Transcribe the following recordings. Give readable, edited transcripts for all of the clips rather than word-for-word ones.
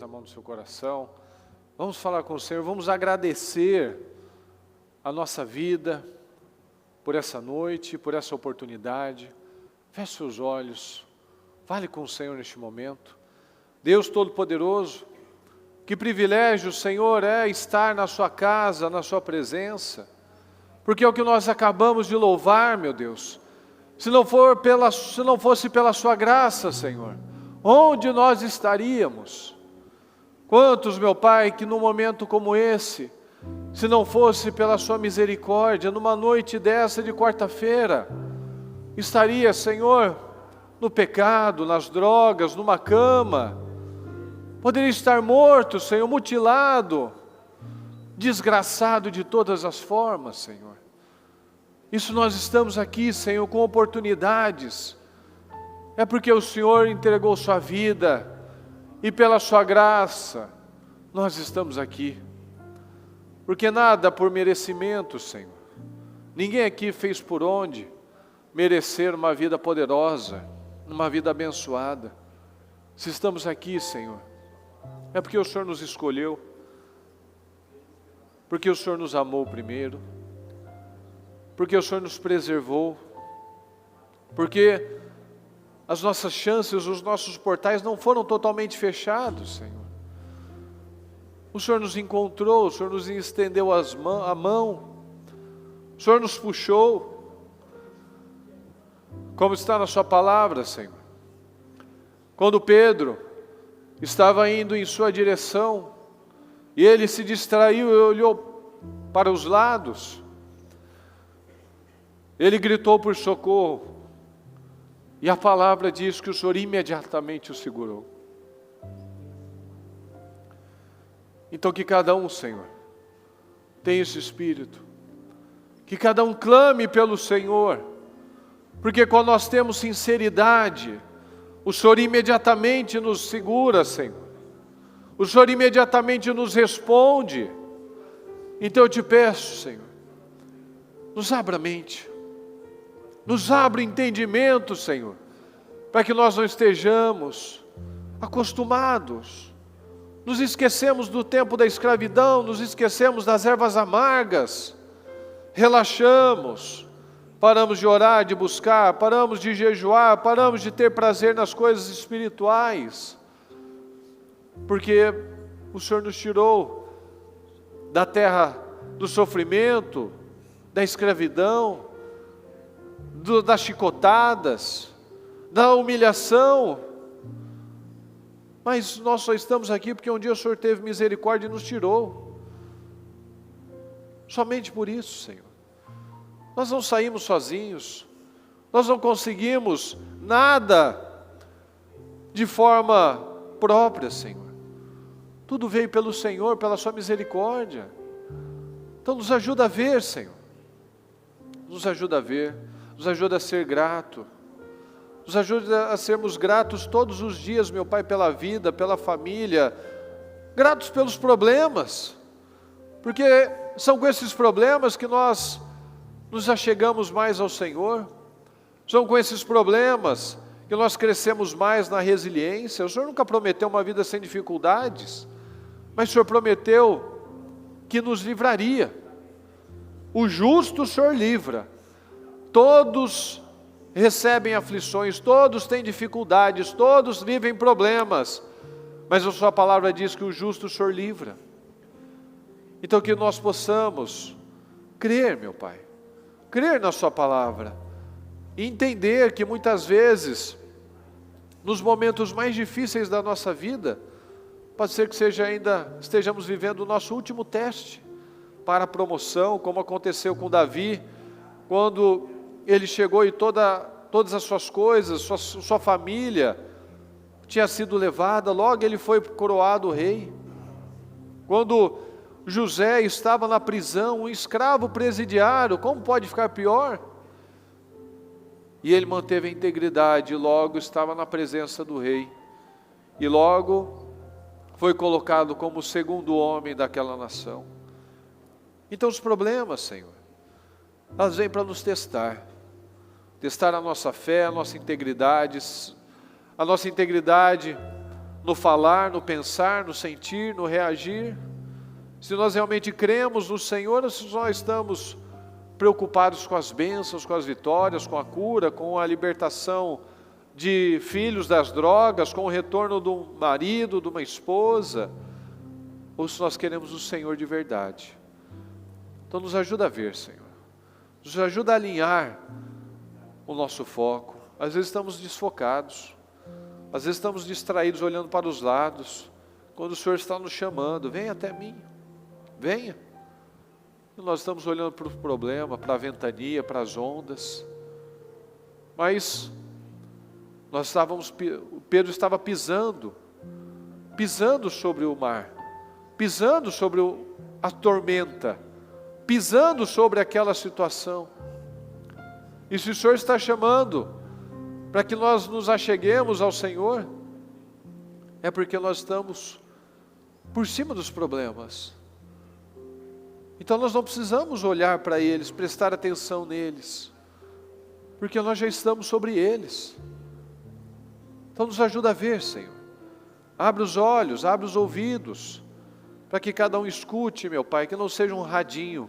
a mão no seu coração. Vamos falar com o Senhor, vamos agradecer a nossa vida por essa noite, por essa oportunidade. Feche seus olhos, fale com o Senhor neste momento. Deus Todo-Poderoso, que privilégio, Senhor, é estar na sua casa, na sua presença, porque é o que nós acabamos de louvar, meu Deus. Se não fosse pela sua graça, Senhor, onde nós estaríamos? Quantos, meu Pai, que num momento como esse, se não fosse pela sua misericórdia, numa noite dessa de quarta-feira, estaria, Senhor, no pecado, nas drogas, numa cama, poderia estar morto, Senhor, mutilado, desgraçado de todas as formas, Senhor. Isso nós estamos aqui, Senhor, com oportunidades. É porque o Senhor entregou sua vida e pela sua graça nós estamos aqui. Porque nada por merecimento, Senhor. Ninguém aqui fez por onde merecer uma vida poderosa, uma vida abençoada. Se estamos aqui, Senhor, é porque o Senhor nos escolheu, porque o Senhor nos amou primeiro, porque o Senhor nos preservou, porque as nossas chances, os nossos portais não foram totalmente fechados, Senhor. O Senhor nos encontrou, o Senhor nos estendeu a mão, o Senhor nos puxou, como está na sua palavra, Senhor. Quando Pedro estava indo em sua direção, e ele se distraiu e olhou para os lados, ele gritou por socorro, e a palavra diz que o Senhor imediatamente o segurou. Então que cada um, Senhor, tenha esse espírito, que cada um clame pelo Senhor, porque quando nós temos sinceridade, o Senhor imediatamente nos segura, Senhor. O Senhor imediatamente nos responde. Então eu te peço, Senhor, nos abra a mente, nos abra o entendimento, Senhor, para que nós não estejamos acostumados. Nos esquecemos do tempo da escravidão, nos esquecemos das ervas amargas, relaxamos, paramos de orar, de buscar, paramos de jejuar, paramos de ter prazer nas coisas espirituais, porque o Senhor nos tirou da terra do sofrimento, da escravidão, das chicotadas, da humilhação. Mas nós só estamos aqui porque um dia o Senhor teve misericórdia e nos tirou. Somente por isso, Senhor. Nós não saímos sozinhos, nós não conseguimos nada de forma própria, Senhor. Tudo veio pelo Senhor, pela sua misericórdia. Então nos ajuda a ver, Senhor. Nos ajuda a ver, nos ajuda a ser grato. Nos ajuda a sermos gratos todos os dias, meu Pai, pela vida, pela família. Gratos pelos problemas. Porque são com esses problemas que nós nos achegamos mais ao Senhor. São com esses problemas que nós crescemos mais na resiliência. O Senhor nunca prometeu uma vida sem dificuldades, mas o Senhor prometeu que nos livraria. O justo o Senhor livra. Todos recebem aflições, todos têm dificuldades, todos vivem problemas, mas a sua palavra diz que o justo o Senhor livra. Então que nós possamos crer, meu Pai, crer na sua palavra, e entender que muitas vezes, nos momentos mais difíceis da nossa vida, pode ser que ainda estejamos vivendo o nosso último teste para a promoção, como aconteceu com Davi, quando ele chegou e todas as suas coisas, sua família tinha sido levada, logo ele foi coroado rei. Quando José estava na prisão, um escravo presidiário, como pode ficar pior? E ele manteve a integridade, logo estava na presença do rei, e logo foi colocado como o segundo homem daquela nação. Então os problemas, Senhor, elas vêm para nos testar a nossa fé, a nossa integridade no falar, no pensar, no sentir, no reagir. Se nós realmente cremos no Senhor, ou se nós estamos preocupados com as bênçãos, com as vitórias, com a cura, com a libertação de filhos das drogas, com o retorno do marido, de uma esposa, ou se nós queremos o Senhor de verdade. Então nos ajuda a ver, Senhor. Nos ajuda a alinhar o nosso foco. Às vezes estamos desfocados. Às vezes estamos distraídos, olhando para os lados, quando o Senhor está nos chamando: venha até mim, venha. E nós estamos olhando para o problema, para a ventania, para as ondas. Mas Pedro estava pisando sobre o mar, pisando sobre a tormenta, pisando sobre aquela situação. E se o Senhor está chamando para que nós nos acheguemos ao Senhor, é porque nós estamos por cima dos problemas. Então nós não precisamos olhar para eles, prestar atenção neles, porque nós já estamos sobre eles. Então nos ajuda a ver, Senhor. Abre os olhos, abre os ouvidos, para que cada um escute, meu Pai, que não seja um radinho,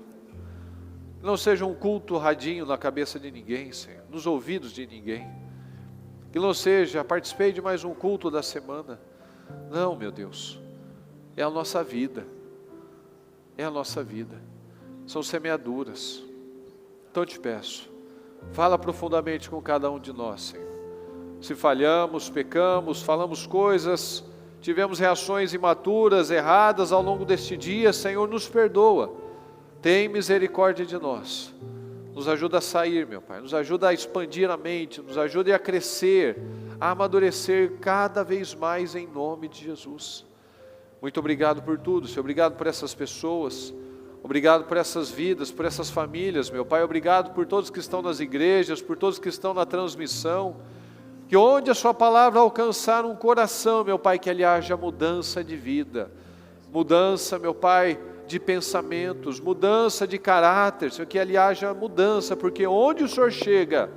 que não seja um culto radinho na cabeça de ninguém, Senhor, nos ouvidos de ninguém. Que não seja, participei de mais um culto da semana. Não, meu Deus, é a nossa vida. É a nossa vida. São semeaduras. Então eu te peço, fala profundamente com cada um de nós, Senhor. Se falhamos, pecamos, falamos coisas, tivemos reações imaturas, erradas ao longo deste dia, Senhor, nos perdoa. Tem misericórdia de nós. Nos ajuda a sair, meu Pai, nos ajuda a expandir a mente, nos ajuda a crescer, a amadurecer cada vez mais em nome de Jesus. Muito obrigado por tudo, Senhor, obrigado por essas pessoas, obrigado por essas vidas, por essas famílias, meu Pai, obrigado por todos que estão nas igrejas, por todos que estão na transmissão, que onde a Sua palavra alcançar um coração, meu Pai, que ali haja mudança de vida, mudança, meu Pai, de pensamentos, mudança de caráter, Senhor, que ali haja mudança, porque onde o Senhor chega,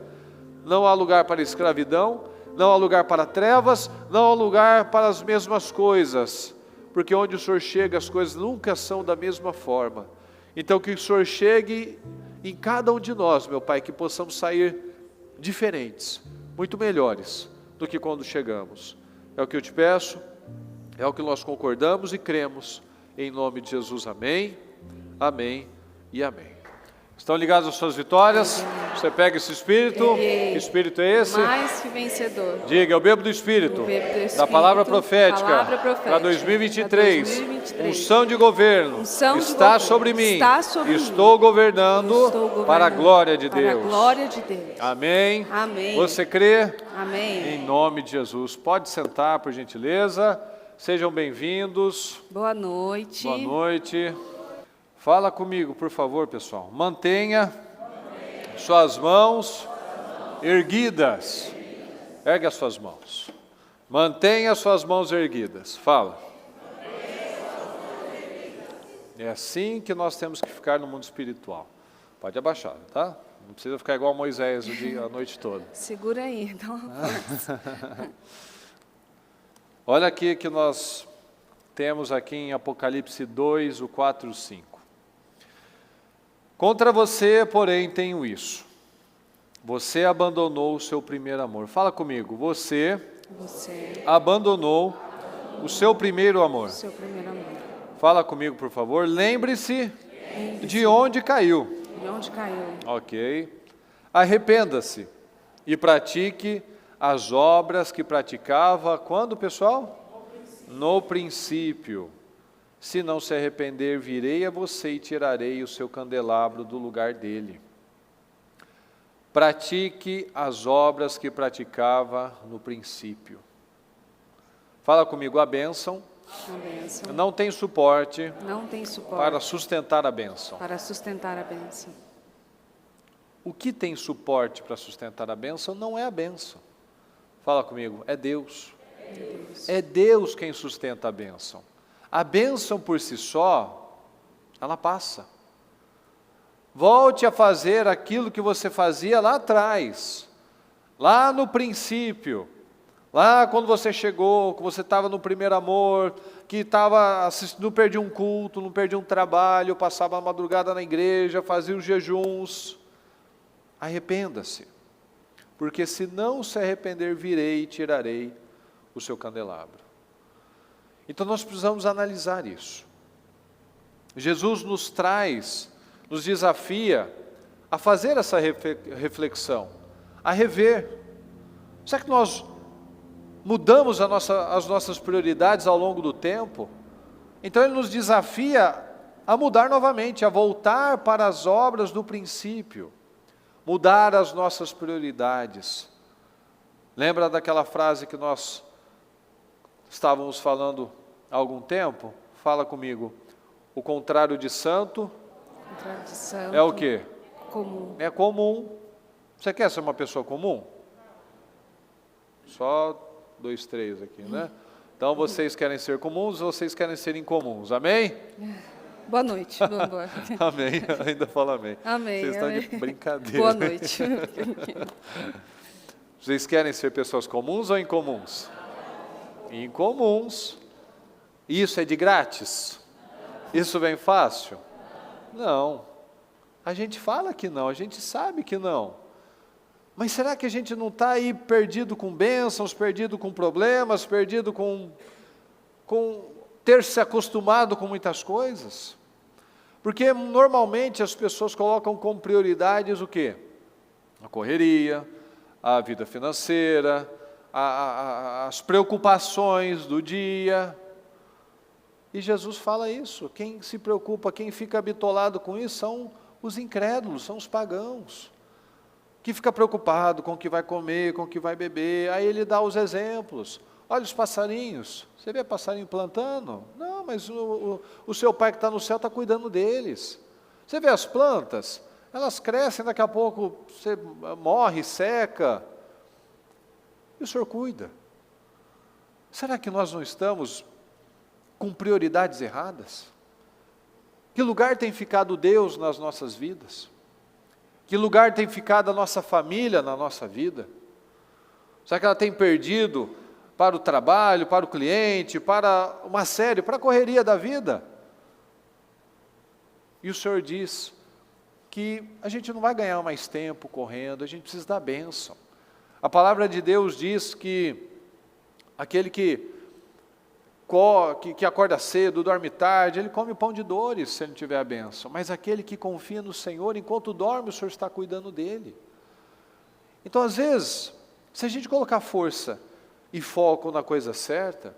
não há lugar para escravidão, não há lugar para trevas, não há lugar para as mesmas coisas, porque onde o Senhor chega, as coisas nunca são da mesma forma. Então que o Senhor chegue em cada um de nós, meu Pai, que possamos sair diferentes, muito melhores do que quando chegamos. É o que eu te peço, é o que nós concordamos e cremos. Em nome de Jesus, amém, amém e amém. Estão ligados às suas vitórias? Você pega esse Espírito. Que Espírito é esse? Mais que vencedor. Diga, eu bebo do Espírito, da palavra profética, para 2023. Unção de governo está sobre mim. Estou governando para a glória de Deus. Amém. Amém. Você crê? Amém. Em nome de Jesus. Pode sentar, por gentileza. Sejam bem-vindos. Boa noite. Boa noite. Fala comigo, por favor, pessoal. Mantenha suas mãos erguidas. Ergue as suas mãos. Mantenha suas mãos erguidas. Fala. É assim que nós temos que ficar no mundo espiritual. Pode abaixar, tá? Não precisa ficar igual Moisés a noite toda. Segura aí, então. Olha aqui que nós temos aqui em Apocalipse 2, o 4 e o 5. Contra você, porém, tenho isso. Você abandonou o seu primeiro amor. Fala comigo. Você abandonou o seu primeiro amor. Fala comigo, por favor. Lembre-se de onde caiu. De onde caiu. Ok. Arrependa-se e pratique as obras que praticava, quando, pessoal? No princípio. Se não se arrepender, virei a você e tirarei o seu candelabro do lugar dele. Pratique as obras que praticava no princípio. Fala comigo, a bênção não tem suporte para sustentar a bênção. O que tem suporte para sustentar a bênção não é a bênção. Fala comigo, é Deus. É Deus quem sustenta a bênção. A bênção por si só, ela passa. Volte a fazer aquilo que você fazia lá atrás, lá no princípio, Lá quando você chegou, que você estava no primeiro amor, que estava assistindo, não perdia um culto, não perdia um trabalho, passava a madrugada na igreja, fazia os jejuns. Arrependa-se, porque se não se arrepender, virei e tirarei o seu candelabro. Então nós precisamos analisar isso. Jesus nos traz, nos desafia a fazer essa reflexão, a rever. Será que nós mudamos as nossas prioridades ao longo do tempo? Então Ele nos desafia a mudar novamente, a voltar para as obras do princípio, mudar as nossas prioridades. Lembra daquela frase que nós estávamos falando há algum tempo? Fala comigo. O contrário de santo, é o quê? Comum. É comum. Você quer ser uma pessoa comum? Só 2, 3 aqui, né? Então vocês querem ser comuns ou vocês querem ser incomuns? Amém? Boa noite. Boa. Amém. Ainda fala amém. Amém. Vocês estão Amém. de brincadeira. Boa noite. Vocês querem ser pessoas comuns ou incomuns? Incomuns. Isso é de grátis? Isso vem fácil? Não. A gente fala que não, a gente sabe que não. Mas será que a gente não está aí perdido com bênçãos, perdido com problemas, perdido com ter se acostumado com muitas coisas? Porque normalmente as pessoas colocam como prioridades o quê? A correria, a vida financeira, as preocupações do dia. E Jesus fala isso. Quem se preocupa, quem fica bitolado com isso são os incrédulos, são os pagãos, que fica preocupado com o que vai comer, com o que vai beber. Aí ele dá os exemplos. Olha os passarinhos, você vê passarinho plantando? Não, mas o seu pai que está no céu está cuidando deles. Você vê as plantas, elas crescem, daqui a pouco você morre, seca, e o Senhor cuida. Será que nós não estamos com prioridades erradas? Que lugar tem ficado Deus nas nossas vidas? Que lugar tem ficado a nossa família na nossa vida? Será que ela tem perdido para o trabalho, para o cliente, para uma série, para a correria da vida? E o Senhor diz que a gente não vai ganhar mais tempo correndo, a gente precisa da bênção. A palavra de Deus diz que aquele que acorda cedo, dorme tarde, ele come pão de dores se ele não tiver a bênção. Mas aquele que confia no Senhor, enquanto dorme, o Senhor está cuidando dele. Então, às vezes, se a gente colocar força e foco na coisa certa,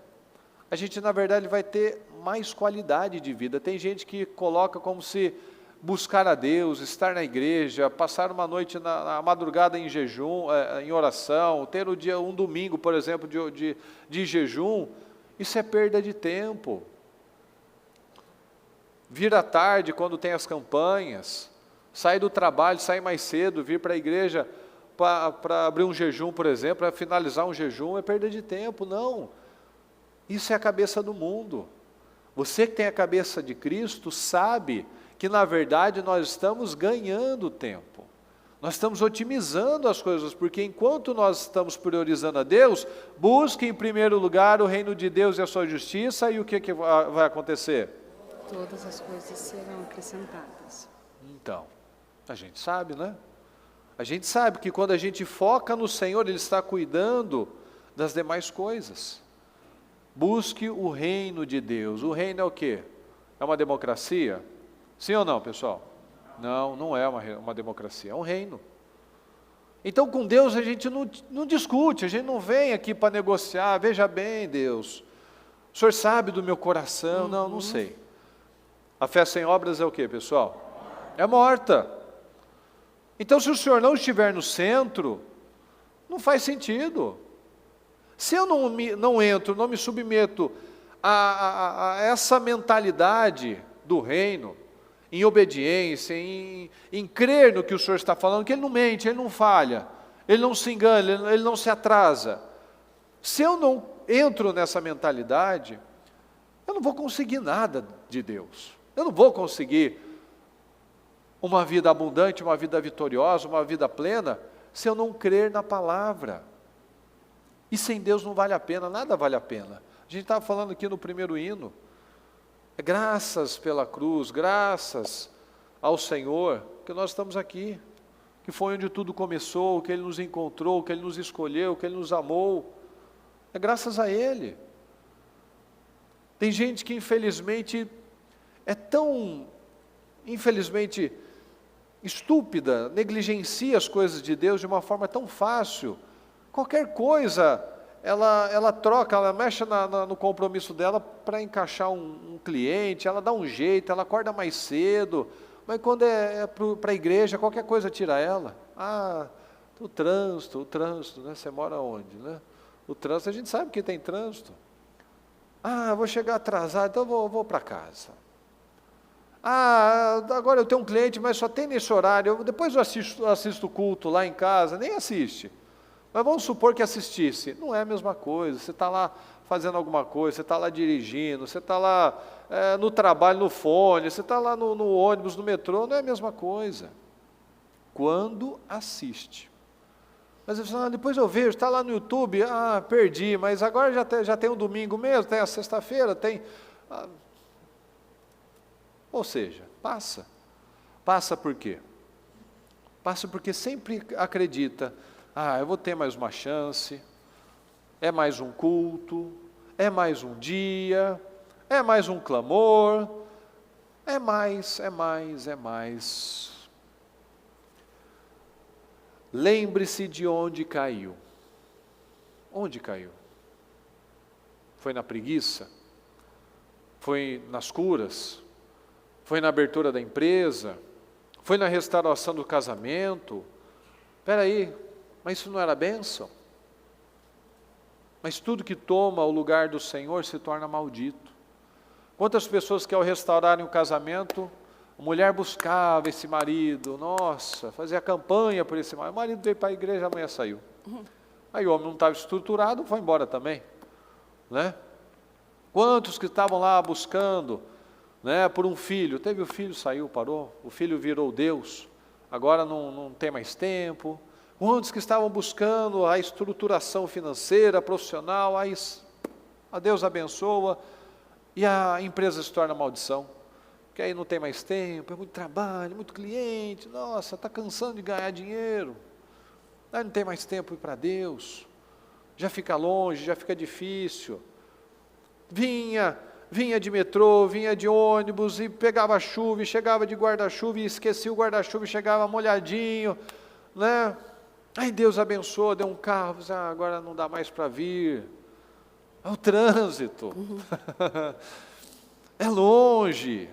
a gente, na verdade, vai ter mais qualidade de vida. Tem gente que coloca como se buscar a Deus, estar na igreja, passar uma noite na madrugada em jejum, em oração, ter um domingo, por exemplo, de jejum. Isso é perda de tempo. Vir à tarde, quando tem as campanhas, sair do trabalho, sair mais cedo, vir para a igreja para abrir um jejum, por exemplo, para finalizar um jejum, é perda de tempo. Não. Isso é a cabeça do mundo. Você que tem a cabeça de Cristo sabe que, na verdade, nós estamos ganhando tempo. Nós estamos otimizando as coisas, porque enquanto nós estamos priorizando a Deus, busque em primeiro lugar o reino de Deus e a sua justiça, e o que vai acontecer? Todas as coisas serão acrescentadas. Então, a gente sabe, né? A gente sabe que quando a gente foca no Senhor, Ele está cuidando das demais coisas. Busque o reino de Deus. O reino é o quê? É uma democracia? Sim ou não, pessoal? Não, não é uma democracia, é um reino. Então com Deus a gente não discute, a gente não vem aqui para negociar. Veja bem, Deus, o Senhor sabe do meu coração. Não sei. A fé sem obras é o quê, pessoal? É morta. Então se o Senhor não estiver no centro, não faz sentido. Se eu não entro, não me submeto a essa mentalidade do reino, em obediência, em crer no que o Senhor está falando, que Ele não mente, Ele não falha, Ele não se engana, Ele não se atrasa. Se eu não entro nessa mentalidade, eu não vou conseguir nada de Deus. Eu não vou conseguir uma vida abundante, uma vida vitoriosa, uma vida plena, se eu não crer na palavra. E sem Deus não vale a pena, nada vale a pena. A gente estava falando aqui no primeiro hino, graças pela cruz, graças ao Senhor, que nós estamos aqui, que foi onde tudo começou, que Ele nos encontrou, que Ele nos escolheu, que Ele nos amou, é graças a Ele. Tem gente que infelizmente é tão, infelizmente, estúpida, negligencia as coisas de Deus de uma forma tão fácil. Qualquer coisa, ela troca, ela mexe no compromisso dela para encaixar um cliente, ela dá um jeito, ela acorda mais cedo, mas quando é para a igreja, qualquer coisa tira ela. O trânsito, né? Você mora onde, né? O trânsito, a gente sabe que tem trânsito. Vou chegar atrasado, então vou para casa. Agora eu tenho um cliente, mas só tem nesse horário, depois eu assisto o culto lá em casa, nem assiste. Mas vamos supor que assistisse, não é a mesma coisa, você está lá fazendo alguma coisa, você está lá dirigindo, você está lá no trabalho, no fone, você está lá no ônibus, no metrô, não é a mesma coisa. Quando assiste. Mas você fala, depois eu vejo, está lá no YouTube, perdi, mas agora já tem um domingo mesmo, tem a sexta-feira, tem... Ou seja, passa. Passa por quê? Passa porque sempre acredita, eu vou ter mais uma chance, é mais um culto, é mais um dia, é mais um clamor, é mais. Lembre-se de onde caiu. Onde caiu? Foi na preguiça? Foi nas curas? Foi na abertura da empresa? Foi na restauração do casamento? Espera aí, mas isso não era bênção? Mas tudo que toma o lugar do Senhor se torna maldito. Quantas pessoas que ao restaurarem o casamento, a mulher buscava esse marido, fazia campanha por esse marido, o marido veio para a igreja, amanhã saiu. Aí o homem não estava estruturado, foi embora também. Né? Quantos que estavam lá buscando, né, por um filho, teve o filho, saiu, parou, o filho virou Deus, agora não tem mais tempo. Quantos que estavam buscando a estruturação financeira, profissional, a Deus abençoa, e a empresa se torna maldição, porque aí não tem mais tempo, é muito trabalho, muito cliente, está cansando de ganhar dinheiro, aí não tem mais tempo para Deus, já fica longe, já fica difícil. Vinha de metrô, vinha de ônibus, e pegava chuva, e chegava de guarda-chuva, e esquecia o guarda-chuva, e chegava molhadinho, né? Aí Deus abençoou, deu um carro, agora não dá mais para vir. É o trânsito. É longe.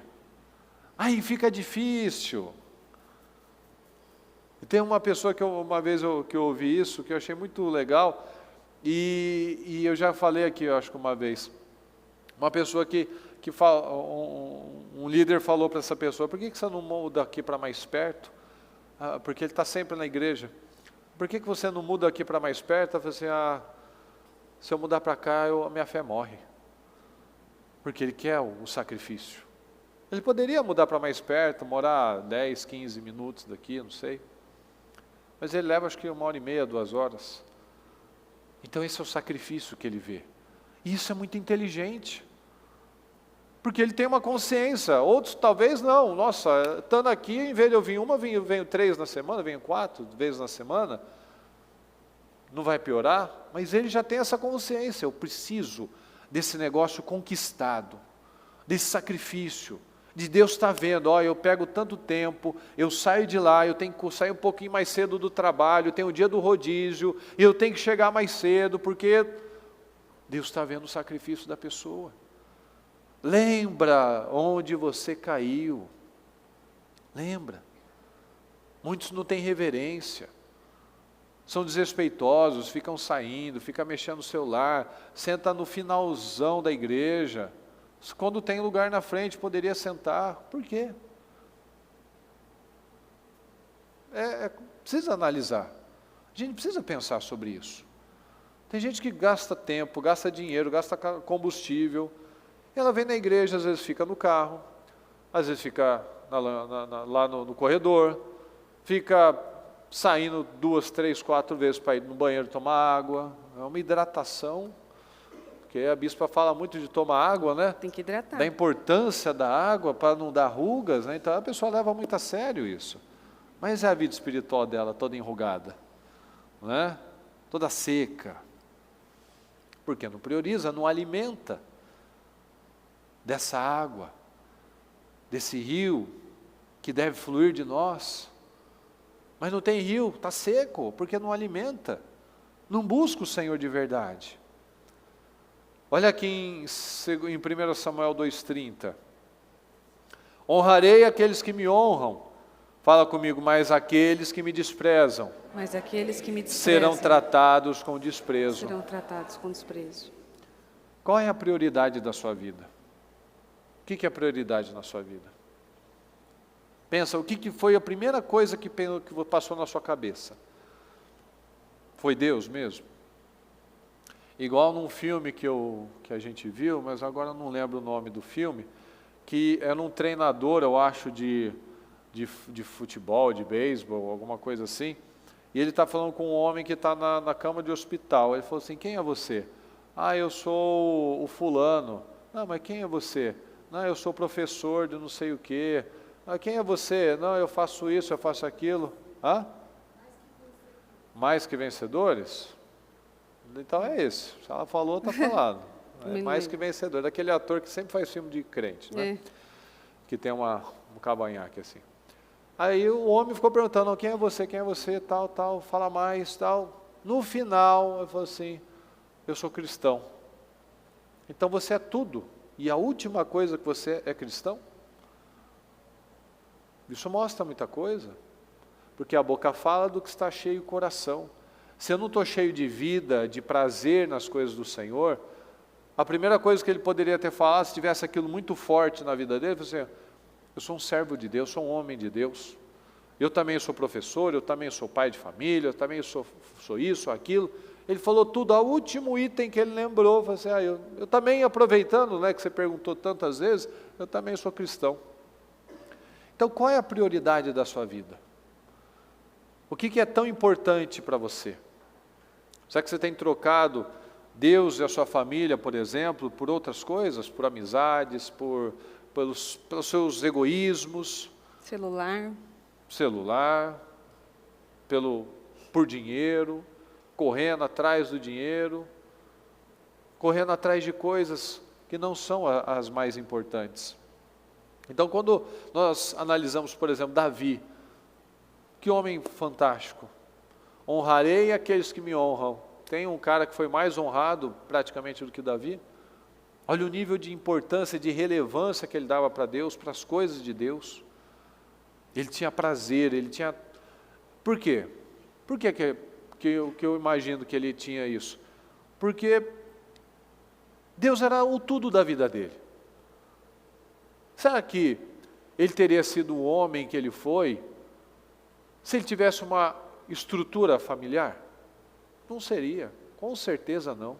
Aí fica difícil. E tem uma pessoa que uma vez eu ouvi isso, que eu achei muito legal, e eu já falei aqui, eu acho que uma vez. Uma pessoa um líder falou para essa pessoa, por que você não muda aqui para mais perto? Porque ele está sempre na igreja. Por que você não muda aqui para mais perto? Eu falei assim, se eu mudar para cá, a minha fé morre. Porque ele quer o sacrifício. Ele poderia mudar para mais perto, morar 10, 15 minutos daqui, não sei. Mas ele leva acho que 1h30, 2 horas. Então esse é o sacrifício que ele vê. E isso é muito inteligente. Porque ele tem uma consciência, outros talvez não. Estando aqui, em vez de eu vir venho 3 na semana, venho 4 vezes na semana. Não vai piorar, mas ele já tem essa consciência, eu preciso desse negócio conquistado, desse sacrifício, de Deus estar vendo, eu pego tanto tempo, eu saio de lá, eu tenho que sair um pouquinho mais cedo do trabalho, tem o dia do rodízio, e eu tenho que chegar mais cedo, porque Deus está vendo o sacrifício da pessoa. Lembra onde você caiu. Lembra. Muitos não têm reverência. São desrespeitosos, ficam saindo, ficam mexendo no celular, senta no finalzão da igreja. Quando tem lugar na frente, poderia sentar. Por quê? Precisa analisar. A gente precisa pensar sobre isso. Tem gente que gasta tempo, gasta dinheiro, gasta combustível. Ela vem na igreja, às vezes fica no carro, às vezes fica lá no corredor, fica saindo 2, 3, 4 vezes para ir no banheiro tomar água, é uma hidratação, porque a bispa fala muito de tomar água, né? Tem que hidratar. Da importância da água para não dar rugas, né? Então a pessoa leva muito a sério isso. Mas é a vida espiritual dela toda enrugada, né? Toda seca. Porque não prioriza, não alimenta dessa água, desse rio que deve fluir de nós. Mas não tem rio, está seco, porque não alimenta. Não busca o Senhor de verdade. Olha aqui em 1 Samuel 2,30. Honrarei aqueles que me honram. Fala comigo, mas aqueles que me desprezam. Mas aqueles que me Serão tratados com desprezo. serão tratados com desprezo. Qual é a prioridade da sua vida? O que é a prioridade na sua vida? Pensa, o que foi a primeira coisa que passou na sua cabeça? Foi Deus mesmo? Igual num filme que a gente viu, mas agora eu não lembro o nome do filme, que era um treinador, eu acho, de futebol, de beisebol, alguma coisa assim, e ele está falando com um homem que está na cama de hospital. Ele falou assim, quem é você? Ah, eu sou o fulano. Não, mas quem é você? Não, eu sou professor de não sei o quê. Ah, quem é você? Não, eu faço isso, eu faço aquilo. Hã? Mais que vencedores? Então é isso. Se ela falou, está falado. É mais que vencedor. Daquele ator que sempre faz filme de crente, né? Que tem um cavanhaque assim. Aí o homem ficou perguntando, quem é você, tal, tal, fala mais, tal. No final, ele falou assim, eu sou cristão. Então você é tudo. E a última coisa que você é cristão? Isso mostra muita coisa. Porque a boca fala do que está cheio o coração. Se eu não estou cheio de vida, de prazer nas coisas do Senhor, a primeira coisa que ele poderia ter falado, se tivesse aquilo muito forte na vida dele, foi assim, eu sou um servo de Deus, sou um homem de Deus. Eu também sou professor, eu também sou pai de família, eu também sou isso, aquilo. Ele falou tudo, o último item que ele lembrou, foi assim, eu também, aproveitando, né, que você perguntou tantas vezes, eu também sou cristão. Então, qual é a prioridade da sua vida? O que é tão importante para você? Será que você tem trocado Deus e a sua família, por exemplo, por outras coisas? Por amizades, pelos seus egoísmos? Celular, por dinheiro, correndo atrás do dinheiro, correndo atrás de coisas que não são as mais importantes. Então, quando nós analisamos, por exemplo, Davi, que homem fantástico. Honrarei aqueles que me honram. Tem um cara que foi mais honrado praticamente do que Davi. Olha o nível de importância, de relevância que ele dava para Deus, para as coisas de Deus. Ele tinha prazer, ele tinha... Por quê? Por que eu imagino que ele tinha isso? Porque Deus era o tudo da vida dele. Será que ele teria sido o homem que ele foi se ele tivesse uma estrutura familiar? Não seria, com certeza não.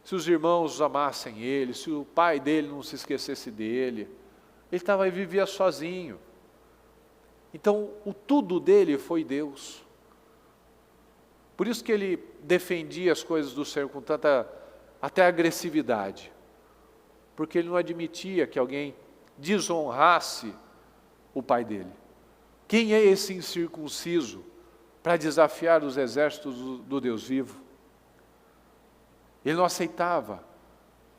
Se os irmãos amassem ele, se o pai dele não se esquecesse dele, ele vivia sozinho. Então, o tudo dele foi Deus. Por isso que ele defendia as coisas do Senhor com tanta, até agressividade. Porque ele não admitia que alguém desonrasse o pai dele. Quem é esse incircunciso para desafiar os exércitos do Deus vivo? Ele não aceitava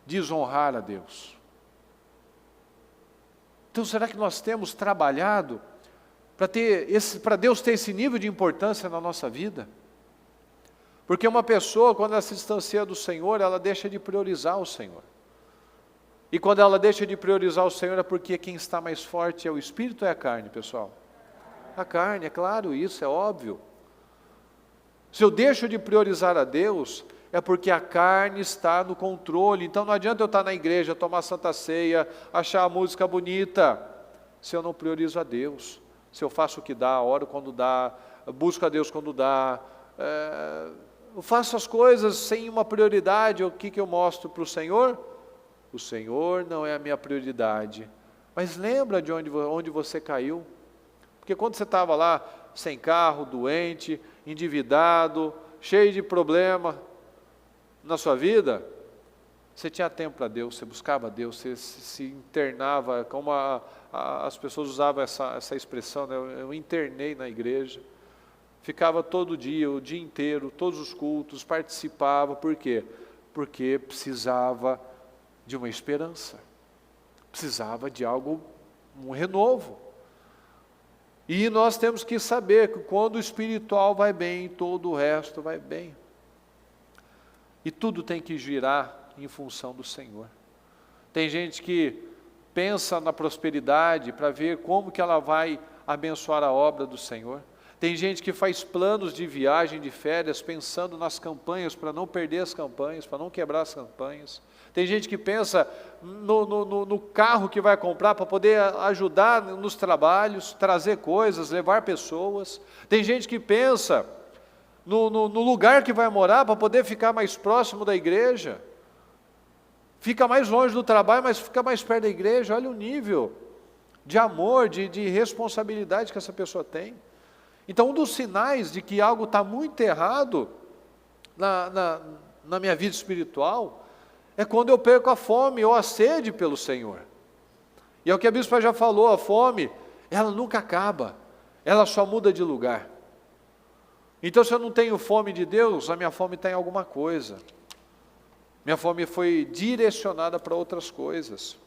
desonrar a Deus. Então, será que nós temos trabalhado para Deus ter esse nível de importância na nossa vida? Porque uma pessoa, quando ela se distancia do Senhor, ela deixa de priorizar o Senhor. E quando ela deixa de priorizar o Senhor, é porque quem está mais forte é o Espírito ou é a carne, pessoal? A carne, é claro, isso é óbvio. Se eu deixo de priorizar a Deus, é porque a carne está no controle. Então não adianta eu estar na igreja, tomar Santa Ceia, achar a música bonita, se eu não priorizo a Deus. Se eu faço o que dá, oro quando dá, busco a Deus quando dá, eu faço as coisas sem uma prioridade. O que eu mostro para o Senhor? O Senhor não é a minha prioridade. Mas lembra de onde você caiu? Porque quando você estava lá, sem carro, doente, endividado, cheio de problema, na sua vida, você tinha tempo para Deus, você buscava Deus, você se internava, como as pessoas usavam essa expressão, né? Eu internei na igreja, ficava todo dia, o dia inteiro, todos os cultos, participava. Por quê? Porque precisava de uma esperança, precisava de algo, um renovo. E nós temos que saber que quando o espiritual vai bem, todo o resto vai bem. E tudo tem que girar em função do Senhor. Tem gente que pensa na prosperidade para ver como que ela vai abençoar a obra do Senhor. Tem gente que faz planos de viagem, de férias, pensando nas campanhas, para não perder as campanhas, para não quebrar as campanhas. Tem gente que pensa no carro que vai comprar para poder ajudar nos trabalhos, trazer coisas, levar pessoas. Tem gente que pensa no lugar que vai morar para poder ficar mais próximo da igreja. Fica mais longe do trabalho, mas fica mais perto da igreja. Olha o nível de amor, de responsabilidade que essa pessoa tem. Então, um dos sinais de que algo está muito errado na minha vida espiritual é quando eu perco a fome ou a sede pelo Senhor. E é o que a bispa já falou, a fome, ela nunca acaba, ela só muda de lugar. Então, se eu não tenho fome de Deus, a minha fome está em alguma coisa. Minha fome foi direcionada para outras coisas.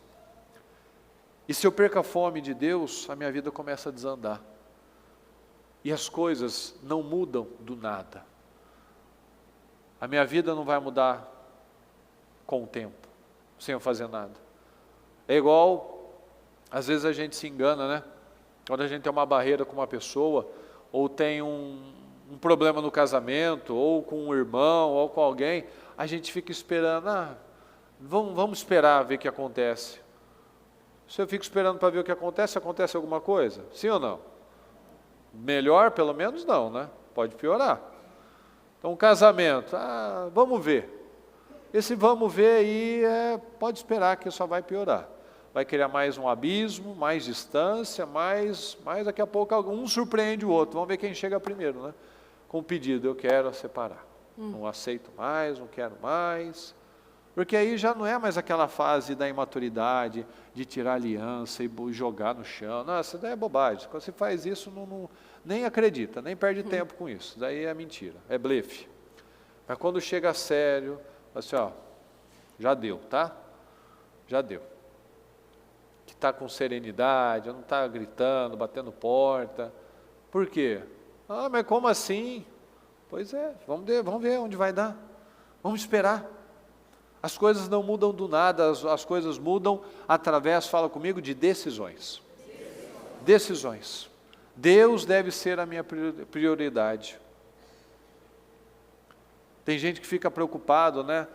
E se eu perco a fome de Deus, a minha vida começa a desandar. E as coisas não mudam do nada. A minha vida não vai mudar com o tempo, sem eu fazer nada. É igual, às vezes a gente se engana, né? Quando a gente tem uma barreira com uma pessoa, ou tem um problema no casamento, ou com um irmão, ou com alguém, a gente fica esperando, vamos esperar ver o que acontece. Se eu fico esperando para ver o que acontece, acontece alguma coisa? Sim ou não? Melhor, pelo menos não, né? Pode piorar. Então, um casamento, vamos ver. Esse vamos ver aí, pode esperar que só vai piorar. Vai criar mais um abismo, mais distância, mais daqui a pouco um surpreende o outro. Vamos ver quem chega primeiro, né? Com o pedido, eu quero separar. Não aceito mais, não quero mais. Porque aí já não é mais aquela fase da imaturidade, de tirar aliança e jogar no chão. Não, isso daí é bobagem. Quando você faz isso, nem acredita, nem perde tempo com isso. Daí é mentira, é blefe. Mas quando chega a sério, assim, já deu, tá? Já deu. Que está com serenidade, não está gritando, batendo porta. Por quê? Mas como assim? Pois é, vamos ver onde vai dar. Vamos esperar. As coisas não mudam do nada, as coisas mudam através, fala comigo, de decisões. Decisões. Deus deve ser a minha prioridade. Tem gente que fica preocupado, né?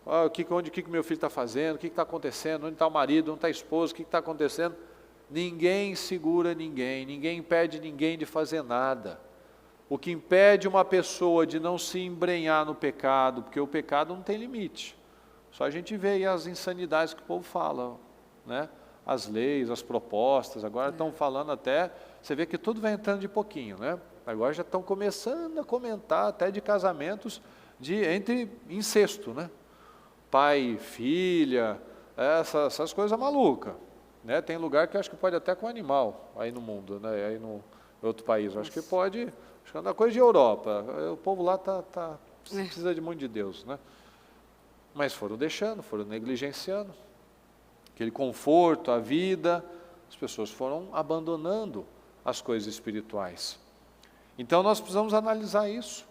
O que meu filho está fazendo, o que está acontecendo, onde está o marido, onde está a esposa, o que está acontecendo? Ninguém segura ninguém impede ninguém de fazer nada. O que impede uma pessoa de não se embrenhar no pecado, porque o pecado não tem limite. Só a gente vê aí as insanidades que o povo fala, né? As leis, as propostas, agora estão falando até, você vê que tudo vai entrando de pouquinho, né? Agora já estão começando a comentar até de casamentos entre incesto, né? Pai, filha, essas coisas malucas, né? Tem lugar que eu acho que pode até com animal, aí no mundo, né? Aí no outro país, eu acho que pode, acho que é uma coisa de Europa, o povo lá precisa de muito de Deus, né? Mas foram deixando, foram negligenciando. Aquele conforto, a vida, as pessoas foram abandonando as coisas espirituais. Então nós precisamos analisar isso.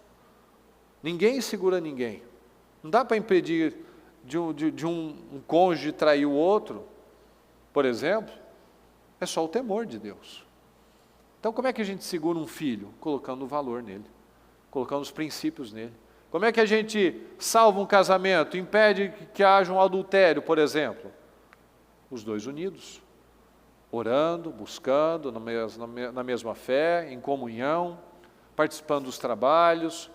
Ninguém segura ninguém. Não dá para impedir de um cônjuge trair o outro, por exemplo, é só o temor de Deus. Então como é que a gente segura um filho? Colocando o valor nele, colocando os princípios nele. Como é que a gente salva um casamento, impede que haja um adultério, por exemplo? Os dois unidos, orando, buscando, na mesma fé, em comunhão, participando dos trabalhos,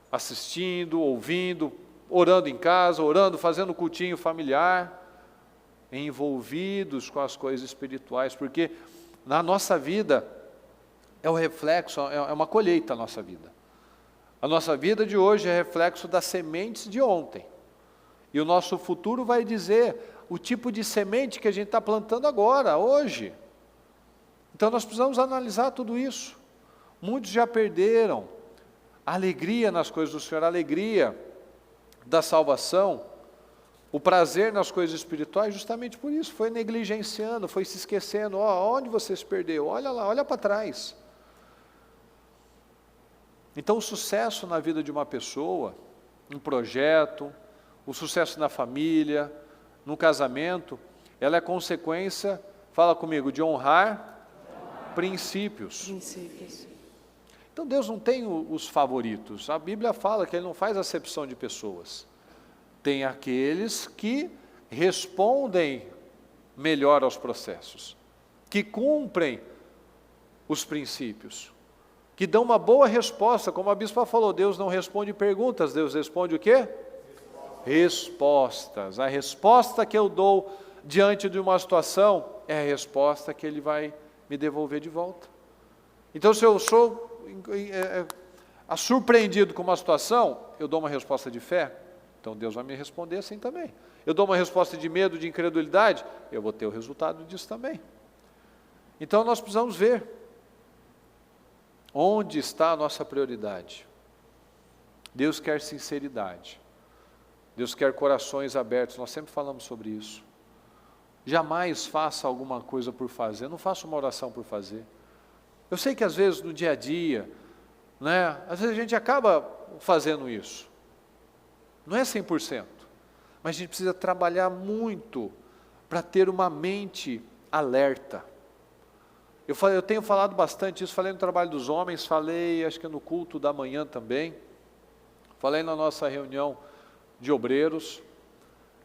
assistindo, ouvindo, orando em casa, orando, fazendo cultinho familiar, envolvidos com as coisas espirituais, porque na nossa vida é o reflexo, é uma colheita a nossa vida. A nossa vida de hoje é reflexo das sementes de ontem. E o nosso futuro vai dizer o tipo de semente que a gente está plantando agora, hoje. Então nós precisamos analisar tudo isso. Muitos já perderam a alegria nas coisas do Senhor, a alegria da salvação, o prazer nas coisas espirituais, justamente por isso, foi negligenciando, foi se esquecendo. Onde você se perdeu? Olha lá, olha para trás. Então o sucesso na vida de uma pessoa, um projeto, o sucesso na família, no casamento, ela é consequência, fala comigo, de honrar princípios. Então Deus não tem os favoritos. A Bíblia fala que Ele não faz acepção de pessoas. Tem aqueles que respondem melhor aos processos, que cumprem os princípios, que dão uma boa resposta. Como a bispa falou, Deus não responde perguntas, Deus responde o quê? Respostas. A resposta que eu dou diante de uma situação é a resposta que Ele vai me devolver de volta. Então, se eu sou surpreendido com uma situação, eu dou uma resposta de fé, então Deus vai me responder assim também. Eu dou uma resposta de medo, de incredulidade, eu vou ter o resultado disso também. Então nós precisamos ver onde está a nossa prioridade. Deus quer sinceridade, Deus quer corações abertos, nós sempre falamos sobre isso. Jamais faça alguma coisa por fazer, não faça uma oração por fazer. Eu sei que às vezes no dia a dia, às vezes a gente acaba fazendo isso. Não é 100%, mas a gente precisa trabalhar muito para ter uma mente alerta. Eu tenho falado bastante isso, falei no trabalho dos homens, falei acho que no culto da manhã também, falei na nossa reunião de obreiros,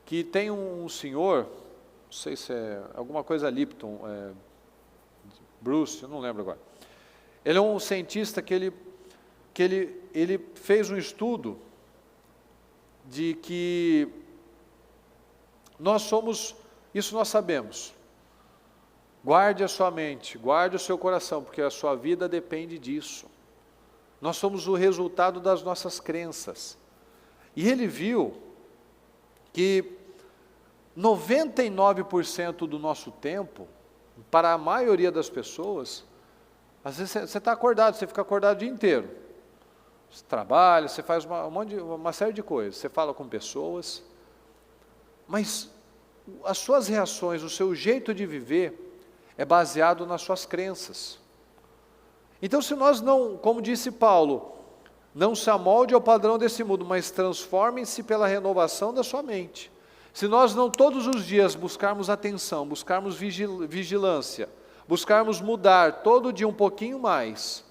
que tem um senhor, não sei se é alguma coisa Lipton, Bruce, eu não lembro agora. Ele é um cientista que ele fez um estudo de que nós somos, isso nós sabemos. Guarde a sua mente, guarde o seu coração, porque a sua vida depende disso. Nós somos o resultado das nossas crenças. E ele viu que 99% do nosso tempo, para a maioria das pessoas, às vezes você está acordado, você fica acordado o dia inteiro. Você trabalha, você faz uma série de coisas, você fala com pessoas, mas as suas reações, o seu jeito de viver é baseado nas suas crenças. Então se nós não, como disse Paulo, não se amolde ao padrão desse mundo, mas transformem-se pela renovação da sua mente. Se nós não todos os dias buscarmos atenção, buscarmos vigilância, buscarmos mudar todo dia um pouquinho mais,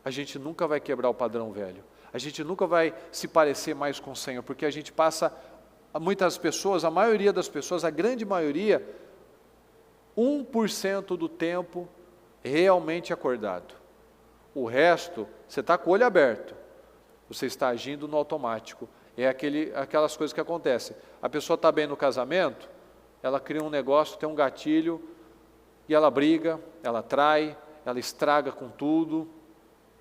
a gente nunca vai quebrar o padrão velho. A gente nunca vai se parecer mais com o Senhor, porque a gente passa, muitas pessoas, a maioria das pessoas, a grande maioria, 1% do tempo realmente acordado. O resto, você está com o olho aberto, você está agindo no automático. É aquelas coisas que acontecem. A pessoa está bem no casamento, ela cria um negócio, tem um gatilho, e ela briga, ela trai, ela estraga com tudo,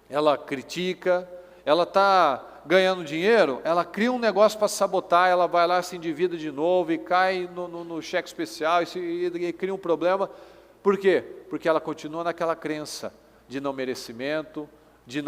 ela critica, ela está ganhando dinheiro, ela cria um negócio para sabotar, ela vai lá, se endivida de novo e cai no cheque especial e cria um problema. Por quê? Porque ela continua naquela crença de não merecimento, de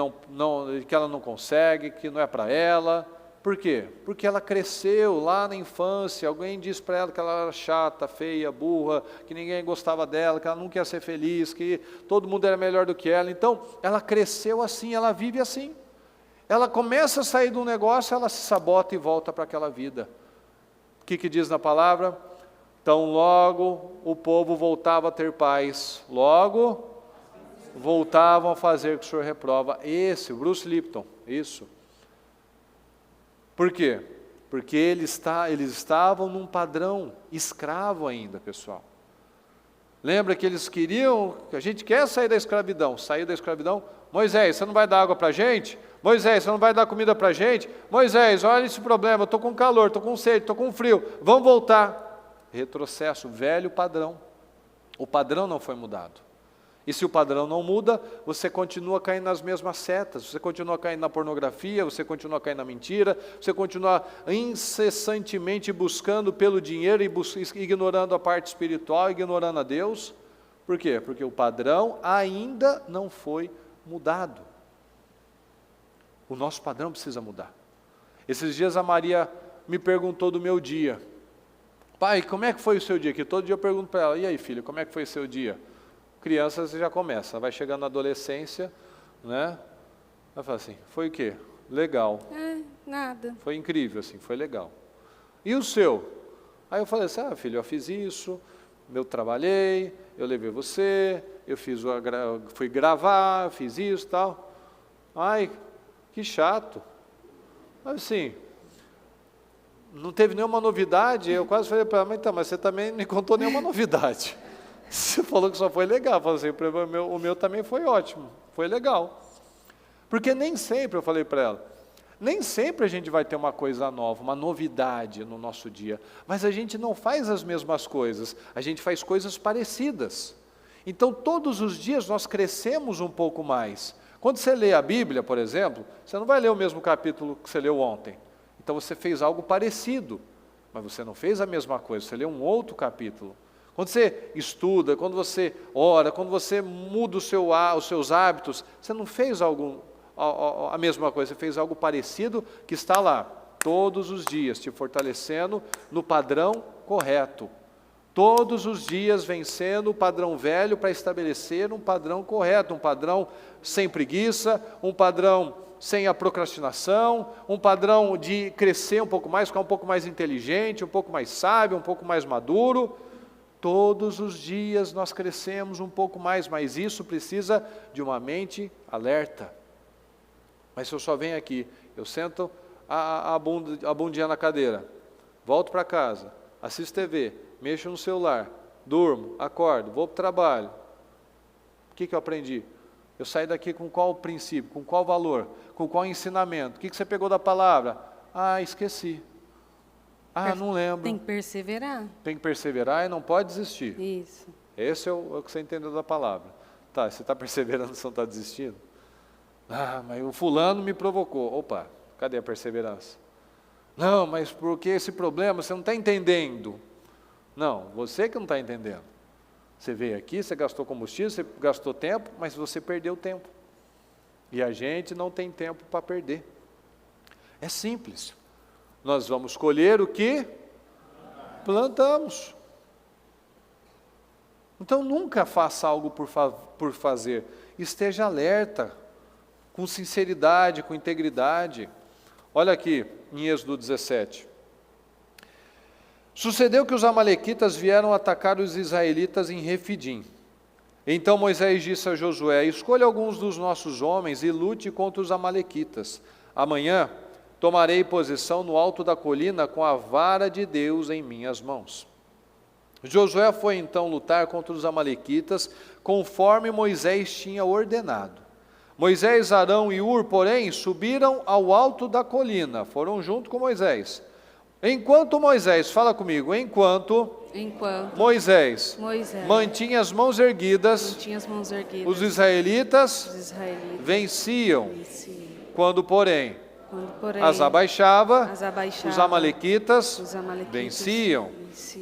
que ela não consegue, que não é para ela. Por quê? Porque ela cresceu lá na infância, alguém disse para ela que ela era chata, feia, burra, que ninguém gostava dela, que ela nunca ia ser feliz, que todo mundo era melhor do que ela. Então, ela cresceu assim, ela vive assim. Ela começa a sair de um negócio, ela se sabota e volta para aquela vida. O que diz na palavra? Então, logo o povo voltava a ter paz, logo voltavam a fazer o que o Senhor reprova. O Bruce Lipton, isso. Por quê? Porque eles estavam num padrão escravo ainda, pessoal. Lembra que eles queriam, que a gente quer sair da escravidão. Saiu da escravidão, Moisés, você não vai dar água para a gente? Moisés, você não vai dar comida para a gente? Moisés, olha esse problema, eu estou com calor, estou com sede, estou com frio, vamos voltar. Retrocesso, velho padrão. O padrão não foi mudado. E se o padrão não muda, você continua caindo nas mesmas setas, você continua caindo na pornografia, você continua caindo na mentira, você continua incessantemente buscando pelo dinheiro e ignorando a parte espiritual, ignorando a Deus. Por quê? Porque o padrão ainda não foi mudado. O nosso padrão precisa mudar. Esses dias a Maria me perguntou do meu dia. Pai, como é que foi o seu dia? Que todo dia eu pergunto para ela, e aí filho, como é que foi o seu dia? Criança você já começa, vai chegando na adolescência, né? Vai falar assim, foi o quê? Legal. Nada. Foi incrível, assim, foi legal. E o seu? Aí eu falei assim, filho, eu fiz isso, eu trabalhei, eu levei você, eu fui gravar, fiz isso e tal. Ai, que chato. Mas assim, não teve nenhuma novidade, eu quase falei para ela, mas você também não me contou nenhuma novidade. Você falou que só foi legal, eu falei assim, o meu também foi ótimo, foi legal. Porque nem sempre, eu falei para ela, nem sempre a gente vai ter uma coisa nova, uma novidade no nosso dia, mas a gente não faz as mesmas coisas, a gente faz coisas parecidas. Então todos os dias nós crescemos um pouco mais. Quando você lê a Bíblia, por exemplo, você não vai ler o mesmo capítulo que você leu ontem. Então você fez algo parecido, mas você não fez a mesma coisa, você leu um outro capítulo. Quando você estuda, quando você ora, quando você muda os seus hábitos, você não fez a mesma coisa, você fez algo parecido que está lá, todos os dias, te fortalecendo no padrão correto. Todos os dias vencendo o padrão velho para estabelecer um padrão correto, um padrão sem preguiça, um padrão sem a procrastinação, um padrão de crescer um pouco mais, ficar um pouco mais inteligente, um pouco mais sábio, um pouco mais maduro. Todos os dias nós crescemos um pouco mais, mas isso precisa de uma mente alerta. Mas se eu só venho aqui, eu sento a bundinha na cadeira, volto para casa, assisto TV, mexo no celular, durmo, acordo, vou para o trabalho. O que eu aprendi? Eu saí daqui com qual princípio, com qual valor, com qual ensinamento? O que você pegou da palavra? Esqueci. Não lembro. Tem que perseverar. Tem que perseverar e não pode desistir. Isso. Esse é o que você entendeu da palavra. Tá, você está perseverando, você não está desistindo? Mas o fulano me provocou. Opa, cadê a perseverança? Não, mas porque esse problema você não está entendendo. Não, você que não está entendendo. Você veio aqui, você gastou combustível, você gastou tempo, mas você perdeu tempo. E a gente não tem tempo para perder. É simples. Nós vamos colher o que plantamos. Então nunca faça algo por fazer. Esteja alerta, com sinceridade, com integridade. Olha aqui em Êxodo 17. Sucedeu que os amalequitas vieram atacar os israelitas em Refidim. Então Moisés disse a Josué, escolha alguns dos nossos homens e lute contra os amalequitas. Amanhã tomarei posição no alto da colina com a vara de Deus em minhas mãos. Josué foi então lutar contra os amalequitas, conforme Moisés tinha ordenado. Moisés, Arão e Hur, porém, subiram ao alto da colina, foram junto com Moisés. Enquanto Moisés, fala comigo, enquanto Moisés mantinha as mãos erguidas, os israelitas venciam. Quando, porém, as abaixava, os amalequitas venciam.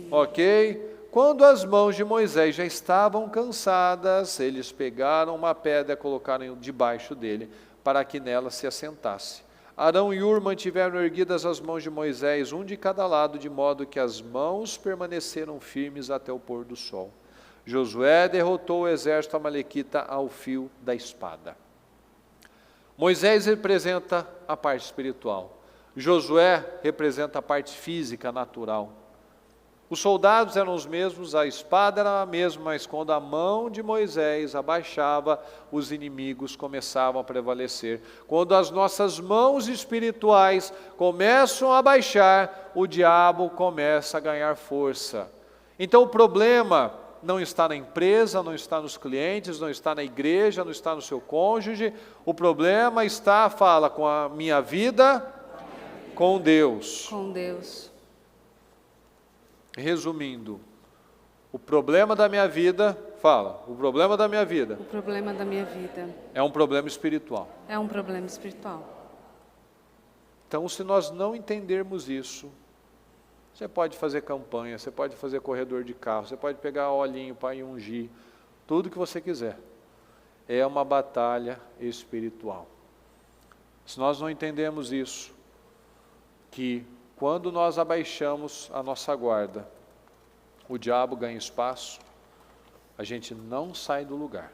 Ok? Quando as mãos de Moisés já estavam cansadas, eles pegaram uma pedra e colocaram debaixo dele, para que nela se assentasse. Arão e Hur mantiveram erguidas as mãos de Moisés, um de cada lado, de modo que as mãos permaneceram firmes até o pôr do sol. Josué derrotou o exército amalequita ao fio da espada. Moisés representa a parte espiritual. Josué representa a parte física, natural. Os soldados eram os mesmos, a espada era a mesma, mas quando a mão de Moisés abaixava, os inimigos começavam a prevalecer. Quando as nossas mãos espirituais começam a baixar, o diabo começa a ganhar força. Então o problema não está na empresa, não está nos clientes, não está na igreja, não está no seu cônjuge. O problema está, fala, com a minha vida, com Deus. Com Deus. Resumindo, o problema da minha vida Fala, o problema da minha vida O problema da minha vida é um problema espiritual. é um problema espiritual. Então, se nós não entendermos isso, você pode fazer campanha, você pode fazer corredor de carro, você pode pegar olhinho para ungir, tudo que você quiser. É uma batalha espiritual. Se nós não entendemos isso, que quando nós abaixamos a nossa guarda, o diabo ganha espaço, a gente não sai do lugar.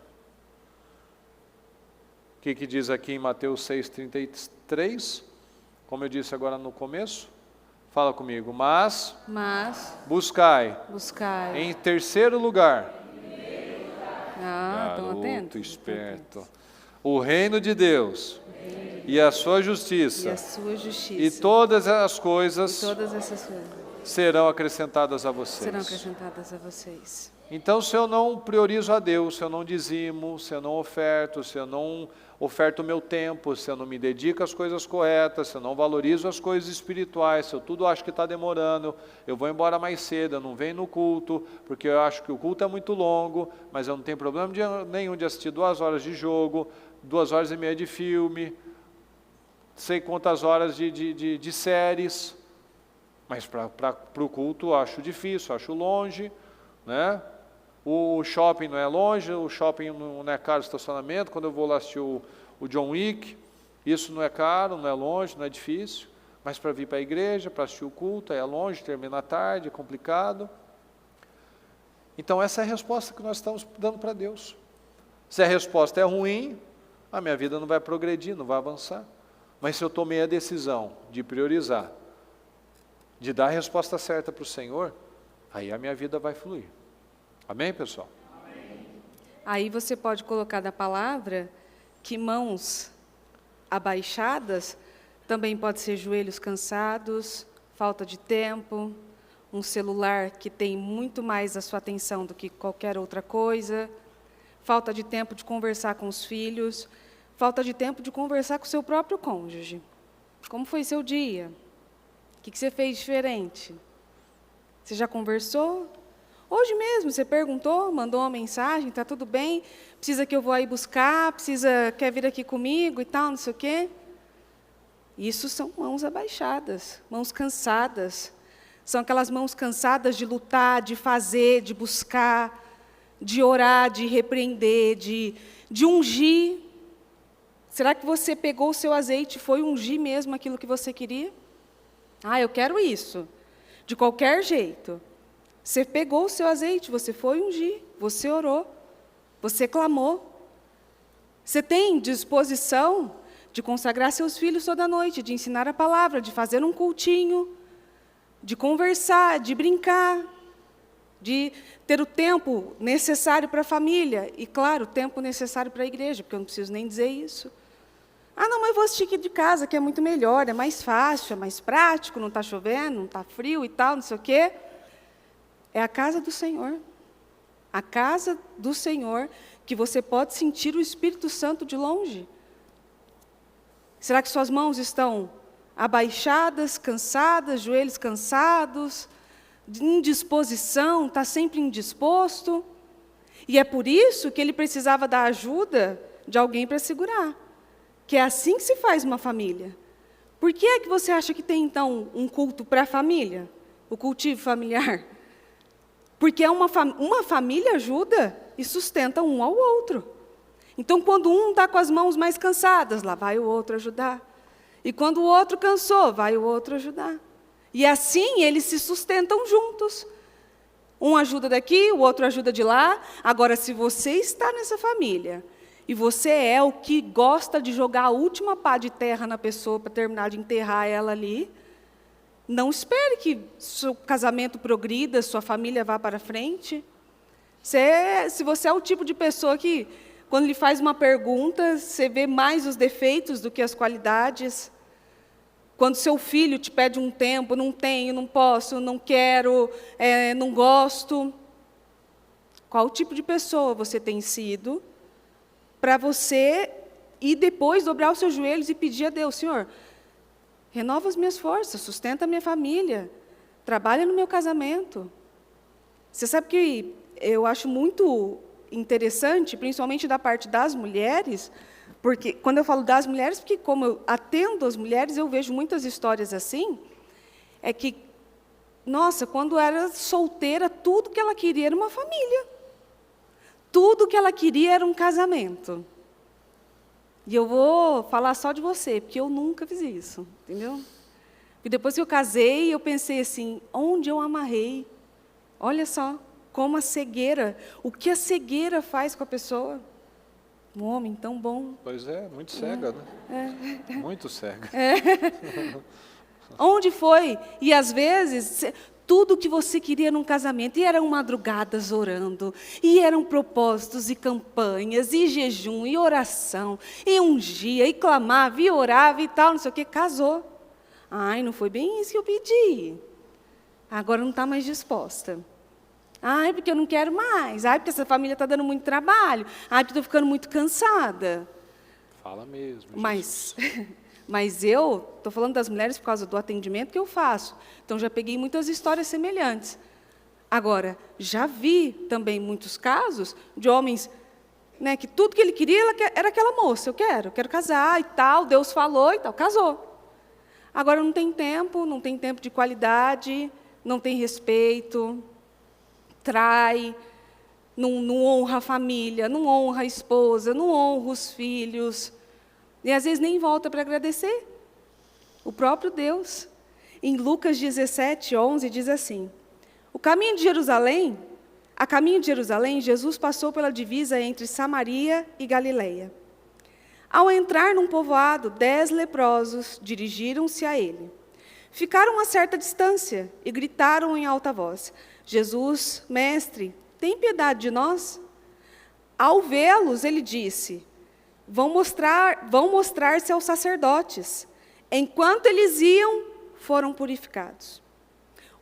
O que diz aqui em Mateus 6,33? Como eu disse agora no começo, fala comigo, mas buscai em terceiro lugar, estão garoto atentos? esperto, o reino de Deus e a sua justiça, e todas as coisas essas coisas serão acrescentadas a vocês. Então, se eu não priorizo a Deus, se eu não dizimo, se eu não oferto, se eu não oferto o meu tempo, se eu não me dedico às coisas corretas, se eu não valorizo as coisas espirituais, se eu tudo acho que está demorando, eu vou embora mais cedo, eu não venho no culto, porque eu acho que o culto é muito longo, mas eu não tenho problema nenhum de assistir 2 horas de jogo, 2 horas e meia de filme, sei quantas horas de séries, mas para o culto eu acho difícil, acho longe, né? O shopping não é longe, o shopping não é caro o estacionamento, quando eu vou lá assistir o John Wick, isso não é caro, não é longe, não é difícil, mas para vir para a igreja, para assistir o culto, é longe, termina à tarde, é complicado. Então essa é a resposta que nós estamos dando para Deus. Se a resposta é ruim, a minha vida não vai progredir, não vai avançar. Mas se eu tomei a decisão de priorizar, de dar a resposta certa para o Senhor, aí a minha vida vai fluir. Amém, pessoal? Amém. Aí você pode colocar da palavra que mãos abaixadas também pode ser joelhos cansados, falta de tempo, um celular que tem muito mais a sua atenção do que qualquer outra coisa, falta de tempo de conversar com os filhos, falta de tempo de conversar com o seu próprio cônjuge. Como foi seu dia? O que você fez diferente? Você já conversou? Hoje mesmo, você perguntou, mandou uma mensagem, está tudo bem? Precisa que eu vou aí buscar? Quer vir aqui comigo e tal, não sei o quê? Isso são mãos abaixadas, mãos cansadas. São aquelas mãos cansadas de lutar, de fazer, de buscar, de orar, de repreender, de ungir. Será que você pegou o seu azeite e foi ungir mesmo aquilo que você queria? Eu quero isso, de qualquer jeito. Você pegou o seu azeite, você foi ungir, você orou, você clamou. Você tem disposição de consagrar seus filhos toda noite, de ensinar a palavra, de fazer um cultinho, de conversar, de brincar, de ter o tempo necessário para a família e, claro, o tempo necessário para a igreja, porque eu não preciso nem dizer isso. Não, mas eu vou assistir aqui de casa, que é muito melhor, é mais fácil, é mais prático, não está chovendo, não está frio e tal, não sei o quê. É a casa do Senhor. A casa do Senhor, que você pode sentir o Espírito Santo de longe. Será que suas mãos estão abaixadas, cansadas, joelhos cansados, indisposição, está sempre indisposto? E é por isso que ele precisava da ajuda de alguém para segurar. Que é assim que se faz uma família. Por que é que você acha que tem, então, um culto para a família? O cultivo familiar? Porque uma família ajuda e sustenta um ao outro. Então, quando um está com as mãos mais cansadas, lá vai o outro ajudar. E quando o outro cansou, vai o outro ajudar. E assim, eles se sustentam juntos. Um ajuda daqui, o outro ajuda de lá. Agora, se você está nessa família, e você é o que gosta de jogar a última pá de terra na pessoa para terminar de enterrar ela ali, não espere que seu casamento progrida, sua família vá para frente. Se você é o tipo de pessoa que, quando lhe faz uma pergunta, você vê mais os defeitos do que as qualidades. Quando seu filho te pede um tempo, não tenho, não posso, não quero, não gosto. Qual tipo de pessoa você tem sido para você ir depois dobrar os seus joelhos e pedir a Deus, Senhor, renova as minhas forças, sustenta a minha família, trabalha no meu casamento. Você sabe que eu acho muito interessante, principalmente da parte das mulheres, porque quando eu falo das mulheres, porque como eu atendo as mulheres, eu vejo muitas histórias assim, é que, nossa, quando era solteira, tudo que ela queria era uma família. Tudo que ela queria era um casamento. E eu vou falar só de você, porque eu nunca fiz isso, entendeu? E depois que eu casei, eu pensei assim, onde eu amarrei? Olha só, como a cegueira, o que a cegueira faz com a pessoa? Um homem tão bom. Pois é, muito cega, né? Muito cega. Onde foi? E às vezes, tudo que você queria num casamento, e eram madrugadas orando, e eram propósitos e campanhas, e jejum, e oração, e ungia, e clamava, e orava, e tal, não sei o quê, casou. Ai, não foi bem isso que eu pedi. Agora não está mais disposta. Ai, porque eu não quero mais. Ai, porque essa família está dando muito trabalho. Ai, porque estou ficando muito cansada. Fala mesmo. Mas eu estou falando das mulheres por causa do atendimento que eu faço. Então, já peguei muitas histórias semelhantes. Agora, já vi também muitos casos de homens, né, que tudo que ele queria era aquela moça. Eu quero casar e tal, Deus falou e tal, casou. Agora não tem tempo de qualidade, não tem respeito, trai, não honra a família, não honra a esposa, não honra os filhos. E às vezes nem volta para agradecer. O próprio Deus. Em Lucas 17:11 diz assim: a caminho de Jerusalém, Jesus passou pela divisa entre Samaria e Galileia. Ao entrar num povoado, 10 leprosos dirigiram-se a ele. Ficaram a certa distância e gritaram em alta voz: Jesus, mestre, tem piedade de nós? Ao vê-los, ele disse: vão mostrar-se aos sacerdotes. Enquanto eles iam, foram purificados.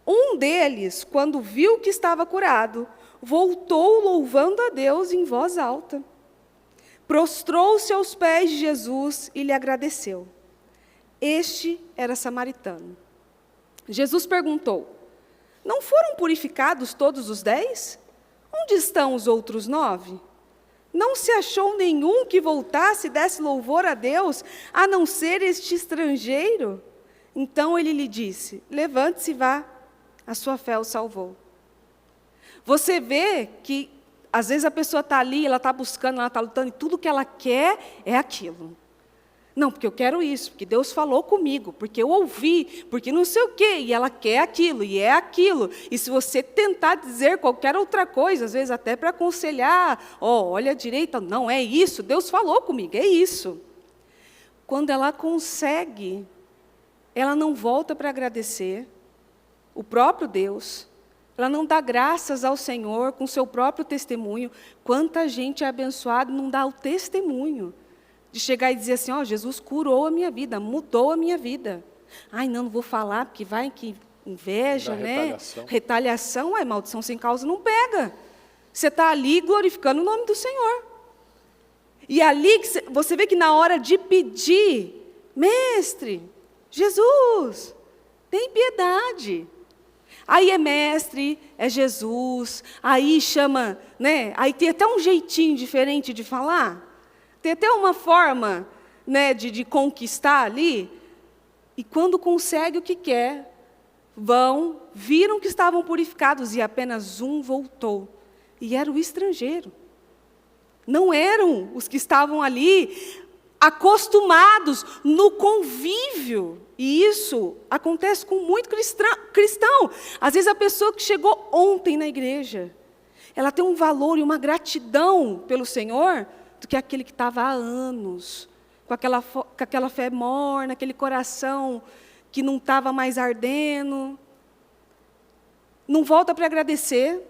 Um deles, quando viu que estava curado, voltou louvando a Deus em voz alta. Prostrou-se aos pés de Jesus e lhe agradeceu. Este era samaritano. Jesus perguntou: não foram purificados todos os 10? Onde estão os outros 9? Não se achou nenhum que voltasse e desse louvor a Deus, a não ser este estrangeiro? Então ele lhe disse: levante-se e vá, a sua fé o salvou. Você vê que, às vezes, a pessoa está ali, ela está buscando, ela está lutando, e tudo que ela quer é aquilo. Não, porque eu quero isso, porque Deus falou comigo, porque eu ouvi, porque não sei o quê, e ela quer aquilo, e é aquilo. E se você tentar dizer qualquer outra coisa, às vezes até para aconselhar, olha à direita, não, é isso, Deus falou comigo, é isso. Quando ela consegue, ela não volta para agradecer o próprio Deus, ela não dá graças ao Senhor com seu próprio testemunho. Quanta gente é abençoada e não dá o testemunho de chegar e dizer assim: Jesus curou a minha vida, mudou a minha vida. Ai, não vou falar, porque vai que inveja, né? Retaliação, maldição sem causa não pega. Você está ali glorificando o nome do Senhor. E ali você vê que na hora de pedir, mestre, Jesus, tem piedade. Aí é mestre, é Jesus, aí chama, né? Aí tem até um jeitinho diferente de falar, tem até uma forma, né, de conquistar ali. E quando consegue o que quer, viram que estavam purificados, e apenas um voltou. E era o estrangeiro. Não eram os que estavam ali acostumados no convívio. E isso acontece com muito cristão. Às vezes a pessoa que chegou ontem na igreja, ela tem um valor e uma gratidão pelo Senhor do que aquele que estava há anos, com aquela fé morna, aquele coração que não estava mais ardendo. Não volta para agradecer.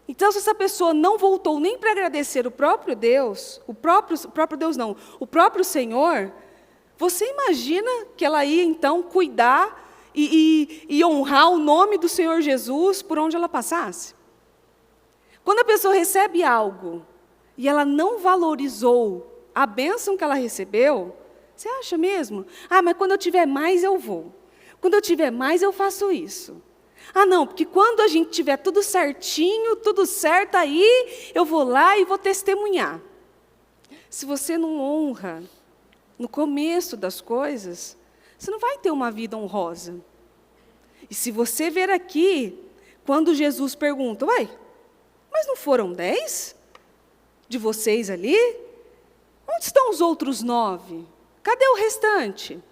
Então, se essa pessoa não voltou nem para agradecer o próprio Deus, o próprio Senhor, você imagina que ela ia, então, cuidar e honrar o nome do Senhor Jesus por onde ela passasse? Quando a pessoa recebe algo e ela não valorizou a bênção que ela recebeu, você acha mesmo? Mas quando eu tiver mais, eu vou. Quando eu tiver mais, eu faço isso. Ah, não, porque quando a gente tiver tudo certinho, tudo certo, aí eu vou lá e vou testemunhar. Se você não honra no começo das coisas, você não vai ter uma vida honrosa. E se você ver aqui, quando Jesus pergunta, uai, mas não foram 10 de vocês ali? Onde estão os outros 9? Cadê o restante?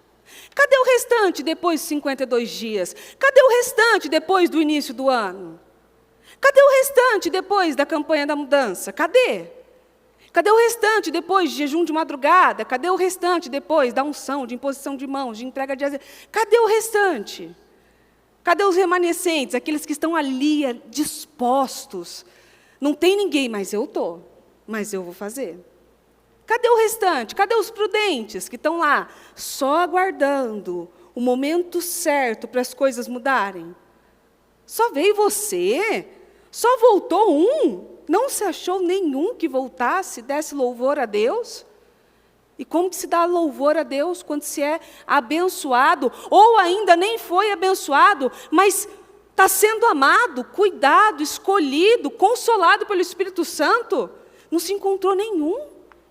Cadê o restante depois de 52 dias? Cadê o restante depois do início do ano? Cadê o restante depois da campanha da mudança? Cadê? Cadê o restante depois de jejum de madrugada? Cadê o restante depois da unção, de imposição de mãos, de entrega de azeite? Cadê o restante? Cadê os remanescentes, aqueles que estão ali dispostos? Não tem ninguém, mas eu estou, mas eu vou fazer. Cadê o restante? Cadê os prudentes que estão lá, só aguardando o momento certo para as coisas mudarem? Só veio você? Só voltou um? Não se achou nenhum que voltasse, desse louvor a Deus? E como que se dá louvor a Deus quando se é abençoado, ou ainda nem foi abençoado, mas está sendo amado, cuidado, escolhido, consolado pelo Espírito Santo? Não se encontrou nenhum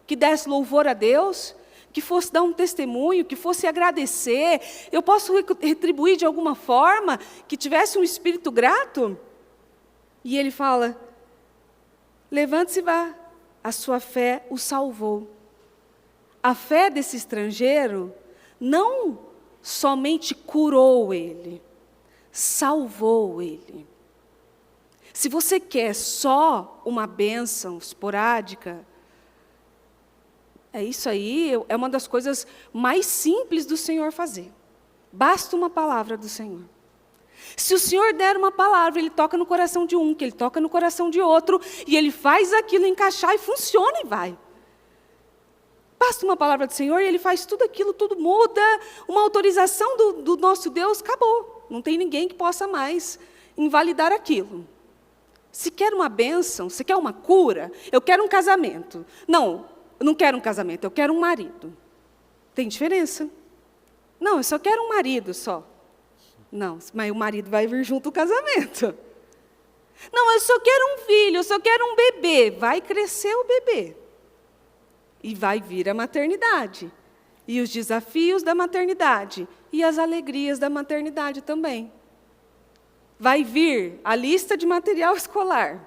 que desse louvor a Deus, que fosse dar um testemunho, que fosse agradecer, eu posso retribuir de alguma forma, que tivesse um espírito grato? E ele fala, levante-se e vá, a sua fé o salvou. A fé desse estrangeiro não somente curou ele, salvou ele. Se você quer só uma bênção esporádica, isso aí é uma das coisas mais simples do Senhor fazer. Basta uma palavra do Senhor. Se o Senhor der uma palavra, Ele toca no coração de um, que Ele toca no coração de outro, e Ele faz aquilo encaixar e funciona e vai. Basta uma palavra do Senhor e Ele faz tudo aquilo, tudo muda. Uma autorização do nosso Deus, acabou. Não tem ninguém que possa mais invalidar aquilo. Se quer uma bênção, se quer uma cura, eu quero um casamento. Não, eu não quero um casamento, eu quero um marido. Tem diferença? Não, eu só quero um marido só. Não, mas o marido vai vir junto ao casamento. Não, eu só quero um filho, eu só quero um bebê. Vai crescer o bebê. E vai vir a maternidade. E os desafios da maternidade. E as alegrias da maternidade também. Vai vir a lista de material escolar.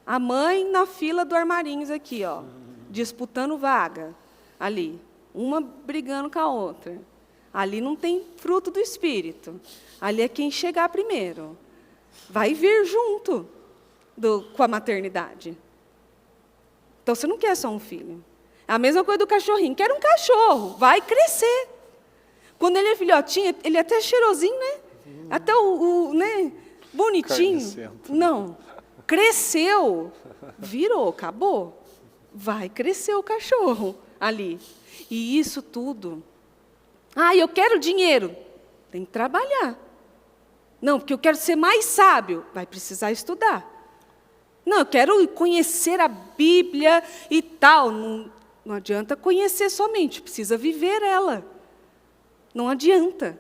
A mãe na fila do armarinhos aqui, ó, disputando vaga. Ali, uma brigando com a outra. Ali não tem fruto do Espírito. Ali é quem chegar primeiro. Vai vir junto com a maternidade. Então, você não quer só um filho. É a mesma coisa do cachorrinho. Quer um cachorro, vai crescer. Quando ele é filhotinho, ele é até cheirosinho, né? Até né? Bonitinho. Não, cresceu, virou, acabou. Vai crescer o cachorro ali. E isso tudo. Ah, eu quero dinheiro. Tem que trabalhar. Não, porque eu quero ser mais sábio. Vai precisar estudar. Não, eu quero conhecer a Bíblia e tal. Não adianta conhecer somente, precisa viver ela. Não adianta.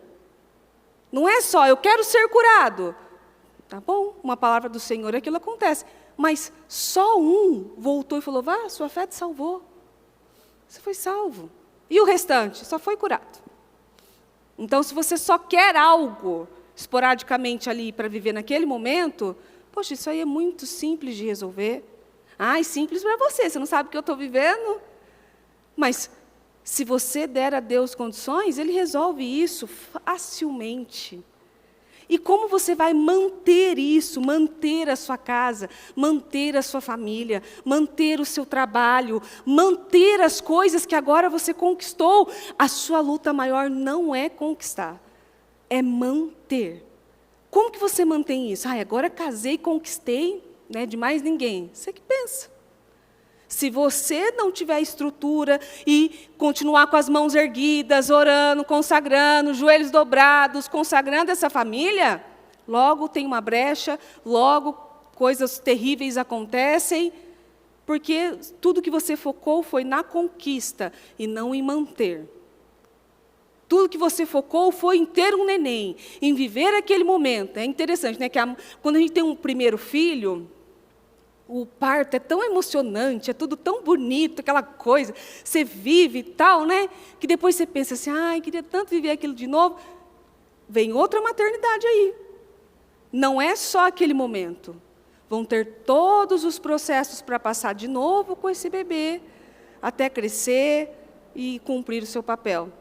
Não é só, eu quero ser curado. Tá bom, uma palavra do Senhor, aquilo acontece. Mas só um voltou e falou, vá, sua fé te salvou. Você foi salvo. E o restante? Só foi curado. Então, se você só quer algo esporadicamente ali para viver naquele momento, poxa, isso aí é muito simples de resolver. Ah, é simples para você, você não sabe o que eu estou vivendo? Mas, se você der a Deus condições, Ele resolve isso facilmente. E como você vai manter isso, manter a sua casa, manter a sua família, manter o seu trabalho, manter as coisas que agora você conquistou? A sua luta maior não é conquistar, é manter. Como que você mantém isso? Ah, agora casei, conquistei, né, de mais ninguém. Você que pensa. Se você não tiver estrutura e continuar com as mãos erguidas, orando, consagrando, joelhos dobrados, consagrando essa família, logo tem uma brecha, logo coisas terríveis acontecem, porque tudo que você focou foi na conquista e não em manter. Tudo que você focou foi em ter um neném, em viver aquele momento. É interessante, né? Que quando a gente tem um primeiro filho, o parto é tão emocionante, é tudo tão bonito, aquela coisa, você vive e tal, né? Que depois você pensa assim, ai, queria tanto viver aquilo de novo. Vem outra maternidade aí. Não é só aquele momento. Vão ter todos os processos para passar de novo com esse bebê, até crescer e cumprir o seu papel.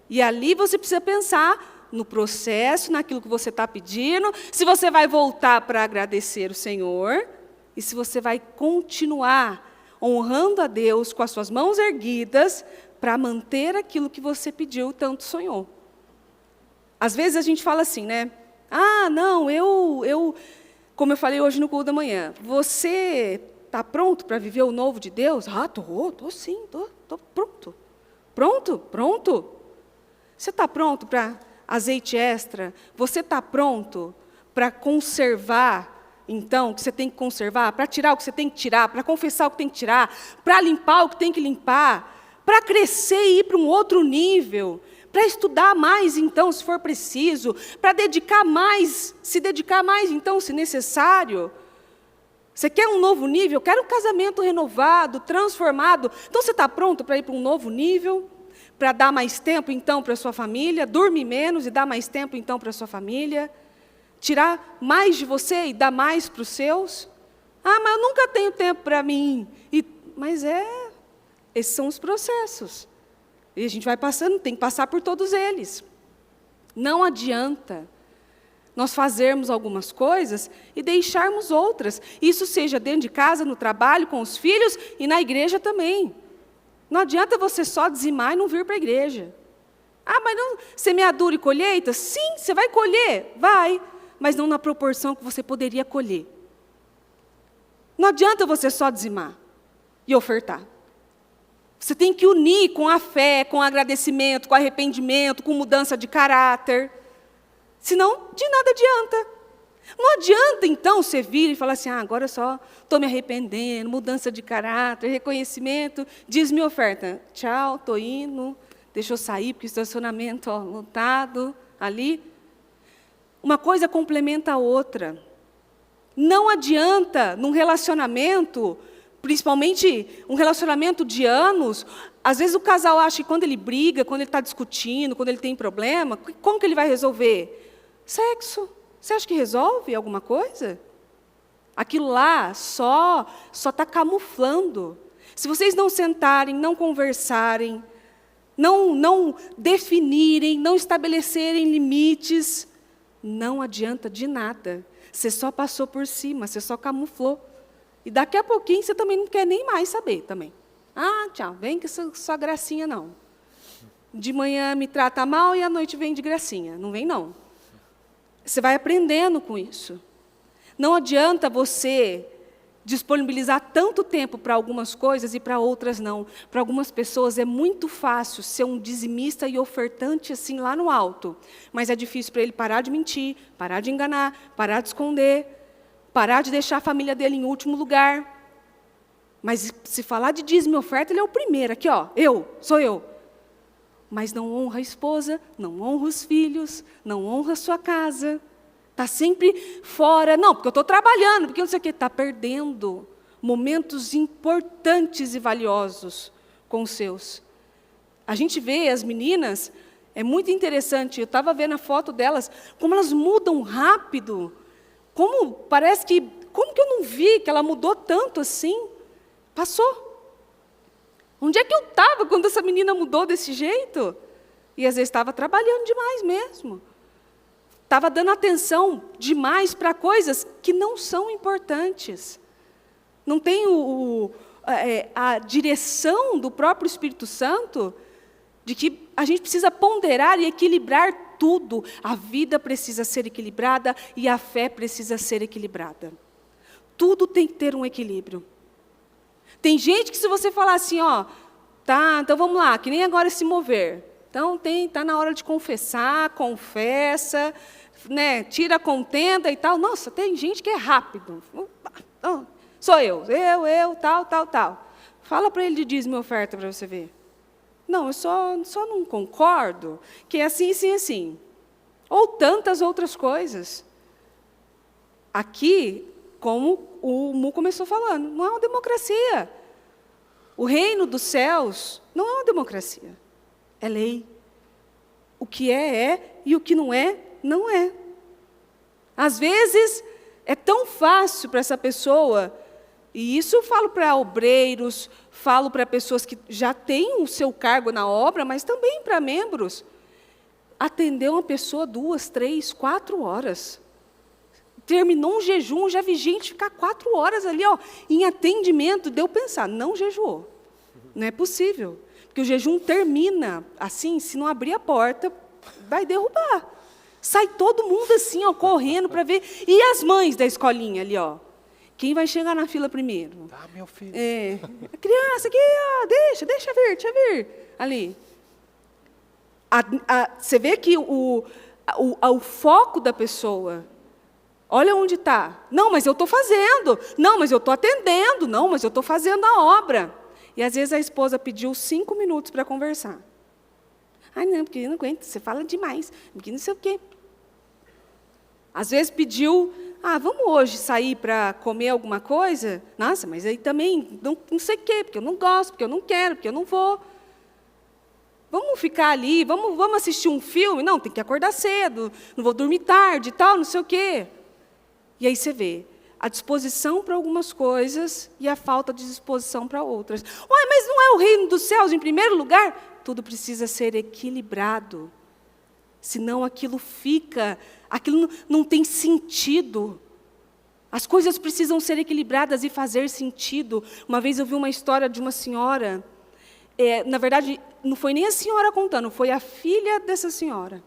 E ali você precisa pensar no processo, naquilo que você está pedindo, se você vai voltar para agradecer o Senhor, e se você vai continuar honrando a Deus com as suas mãos erguidas, para manter aquilo que você pediu, tanto sonhou. Às vezes a gente fala assim, né? Ah, não, como eu falei hoje no culto da manhã, você está pronto para viver o novo de Deus? Ah, estou sim, estou pronto. Pronto. Você está pronto para azeite extra? Você está pronto para conservar, então, o que você tem que conservar? Para tirar o que você tem que tirar? Para confessar o que tem que tirar? Para limpar o que tem que limpar? Para crescer e ir para um outro nível? Para estudar mais, então, se for preciso? Para se dedicar mais, então, se necessário? Você quer um novo nível? Quer um casamento renovado, transformado? Então, você está pronto para ir para um novo nível? Para dar mais tempo, então, para a sua família, dormir menos e dar mais tempo, então, para a sua família, tirar mais de você e dar mais para os seus? Ah, mas eu nunca tenho tempo para mim. Mas esses são os processos. E a gente vai passando, tem que passar por todos eles. Não adianta nós fazermos algumas coisas e deixarmos outras. Isso seja dentro de casa, no trabalho, com os filhos e na igreja também. Não adianta você só dizimar e não vir para a igreja. Ah, mas não, semeadura e colheita? Sim, você vai colher, vai, mas não na proporção que você poderia colher. Não adianta você só dizimar e ofertar. Você tem que unir com a fé, com agradecimento, com arrependimento, com mudança de caráter. Senão, de nada adianta. Não adianta, então, você vir e falar assim, agora só estou me arrependendo, mudança de caráter, reconhecimento, diz-me oferta. Tchau, estou indo, deixa eu sair, porque o estacionamento lotado ali. Uma coisa complementa a outra. Não adianta, num relacionamento, principalmente um relacionamento de anos, às vezes o casal acha que quando ele briga, quando ele está discutindo, quando ele tem problema, como que ele vai resolver? Sexo. Você acha que resolve alguma coisa? Aquilo lá só está camuflando. Se vocês não sentarem, não conversarem, não definirem, não estabelecerem limites, não adianta de nada. Você só passou por cima, você só camuflou. E daqui a pouquinho você também não quer nem mais saber também. Ah, tchau, vem que só gracinha não. De manhã me trata mal e à noite vem de gracinha. Não vem não. Você vai aprendendo com isso. Não adianta você disponibilizar tanto tempo para algumas coisas e para outras não. Para algumas pessoas é muito fácil ser um dizimista e ofertante assim lá no alto. Mas é difícil para ele parar de mentir, parar de enganar, parar de esconder, parar de deixar a família dele em último lugar. Mas se falar de dízimo e oferta, ele é o primeiro. Aqui, ó, sou eu. Mas não honra a esposa, não honra os filhos, não honra a sua casa. Está sempre fora. Não, porque eu estou trabalhando, porque não sei o quê. Está perdendo momentos importantes e valiosos com os seus. A gente vê as meninas, é muito interessante, eu estava vendo a foto delas, como elas mudam rápido. Como que eu não vi que ela mudou tanto assim? Passou. Onde é que eu estava quando essa menina mudou desse jeito? E às vezes estava trabalhando demais mesmo. Estava dando atenção demais para coisas que não são importantes. Não tem a direção do próprio Espírito Santo de que a gente precisa ponderar e equilibrar tudo. A vida precisa ser equilibrada e a fé precisa ser equilibrada. Tudo tem que ter um equilíbrio. Tem gente que se você falar assim, tá, então vamos lá, que nem agora se mover. Então, tá na hora de confessar, confessa, né, tira a contenda e tal. Nossa, tem gente que é rápido. Sou eu, tal. Fala para ele de dízimo e oferta para você ver. Não, eu só não concordo, que é assim, assim, assim. Ou tantas outras coisas. Aqui, como o Mu começou falando, não é uma democracia. O reino dos céus não é uma democracia. É lei. O que é, e o que não é, não é. Às vezes, é tão fácil para essa pessoa, e isso eu falo para obreiros, falo para pessoas que já têm o seu cargo na obra, mas também para membros, atender uma pessoa 2, 3, 4 horas. Terminou um jejum, já vi gente ficar 4 horas ali, em atendimento, deu pensar, não jejuou. Não é possível. Porque o jejum termina assim, se não abrir a porta, vai derrubar. Sai todo mundo assim, correndo para ver. E as mães da escolinha ali, quem vai chegar na fila primeiro? Tá, meu filho. A criança aqui, deixa vir. Ali. Você vê que o foco da pessoa, olha onde está. Não, mas eu estou fazendo. Não, mas eu estou atendendo. Não, mas eu estou fazendo a obra. E às vezes a esposa pediu 5 minutos para conversar. Ai, não, porque eu não aguento, você fala demais, porque não sei o quê. Às vezes pediu, vamos hoje sair para comer alguma coisa? Nossa, mas aí também não sei o quê, porque eu não gosto, porque eu não quero, porque eu não vou. Vamos ficar ali, vamos assistir um filme? Não, tem que acordar cedo, não vou dormir tarde e tal, não sei o quê. E aí você vê a disposição para algumas coisas e a falta de disposição para outras. Ué, mas não é o reino dos céus em primeiro lugar? Tudo precisa ser equilibrado. Senão aquilo não tem sentido. As coisas precisam ser equilibradas e fazer sentido. Uma vez eu vi uma história de uma senhora, na verdade, não foi nem a senhora contando, foi a filha dessa senhora,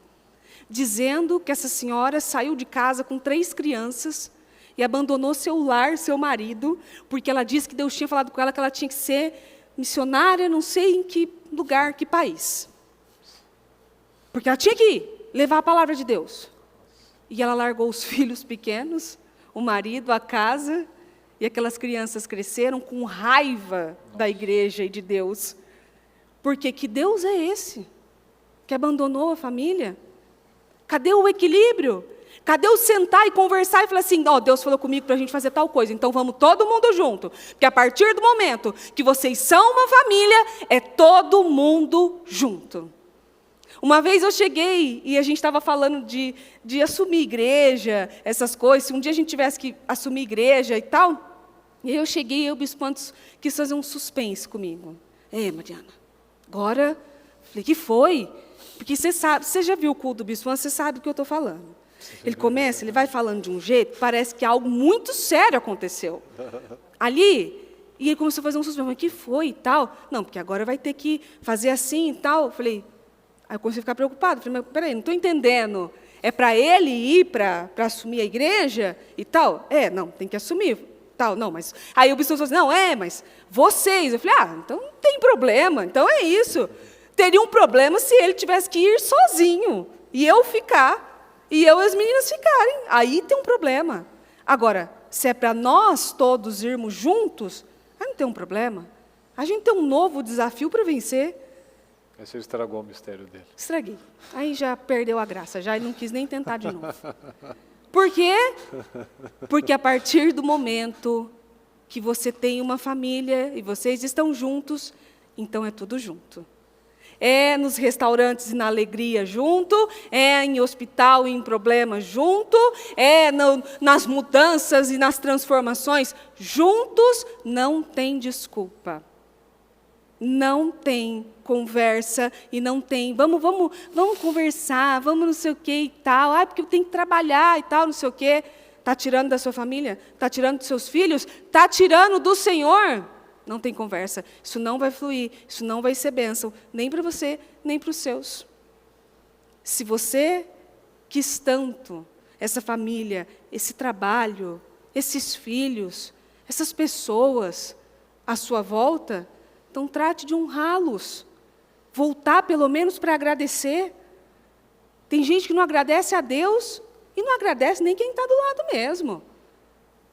dizendo que essa senhora saiu de casa com 3 crianças e abandonou seu lar, seu marido, porque ela disse que Deus tinha falado com ela que ela tinha que ser missionária, não sei em que lugar, que país. Porque ela tinha que levar a palavra de Deus. E ela largou os filhos pequenos, o marido, a casa, e aquelas crianças cresceram com raiva da igreja e de Deus. Porque que Deus é esse? Que abandonou a família? Cadê o equilíbrio? Cadê o sentar e conversar e falar assim, Deus falou comigo para a gente fazer tal coisa, então vamos todo mundo junto. Porque a partir do momento que vocês são uma família, é todo mundo junto. Uma vez eu cheguei e a gente estava falando de assumir igreja, essas coisas, se um dia a gente tivesse que assumir igreja e tal, e eu cheguei e o Bispo Antos quis fazer um suspense comigo. Mariana, agora, falei, que foi? Porque você já viu o culto do Bispo Antos, você sabe do que eu estou falando. Ele vai falando de um jeito, parece que algo muito sério aconteceu. Ali, e ele começou a fazer um suspense, mas que foi e tal? Não, porque agora vai ter que fazer assim e tal. Aí eu comecei a ficar preocupado. Falei, mas peraí, não estou entendendo. É para ele ir para assumir a igreja e tal? Não, tem que assumir. Tal, não, mas... Aí o bispo falou assim, não, mas vocês. Eu falei, então não tem problema, então é isso. Teria um problema se ele tivesse que ir sozinho, e eu ficar, e eu e as meninas ficarem. Aí tem um problema. Agora, se é para nós todos irmos juntos, aí não tem um problema. A gente tem um novo desafio para vencer. Aí você estragou o mistério dele. Estraguei. Aí já perdeu a graça, já não quis nem tentar de novo. Por quê? Porque a partir do momento que você tem uma família e vocês estão juntos, então é tudo junto. É nos restaurantes e na alegria junto, é em hospital e em problemas junto, é nas mudanças e nas transformações juntos, não tem desculpa. Não tem conversa e não tem, vamos conversar, vamos não sei o que e tal, porque eu tenho que trabalhar e tal, não sei o que. Está tirando da sua família? Está tirando dos seus filhos? Está tirando do Senhor? Não tem conversa. Isso não vai fluir, isso não vai ser bênção, nem para você, nem para os seus. Se você quis tanto essa família, esse trabalho, esses filhos, essas pessoas à sua volta, então trate de honrá-los. Voltar pelo menos para agradecer. Tem gente que não agradece a Deus e não agradece nem quem está do lado mesmo.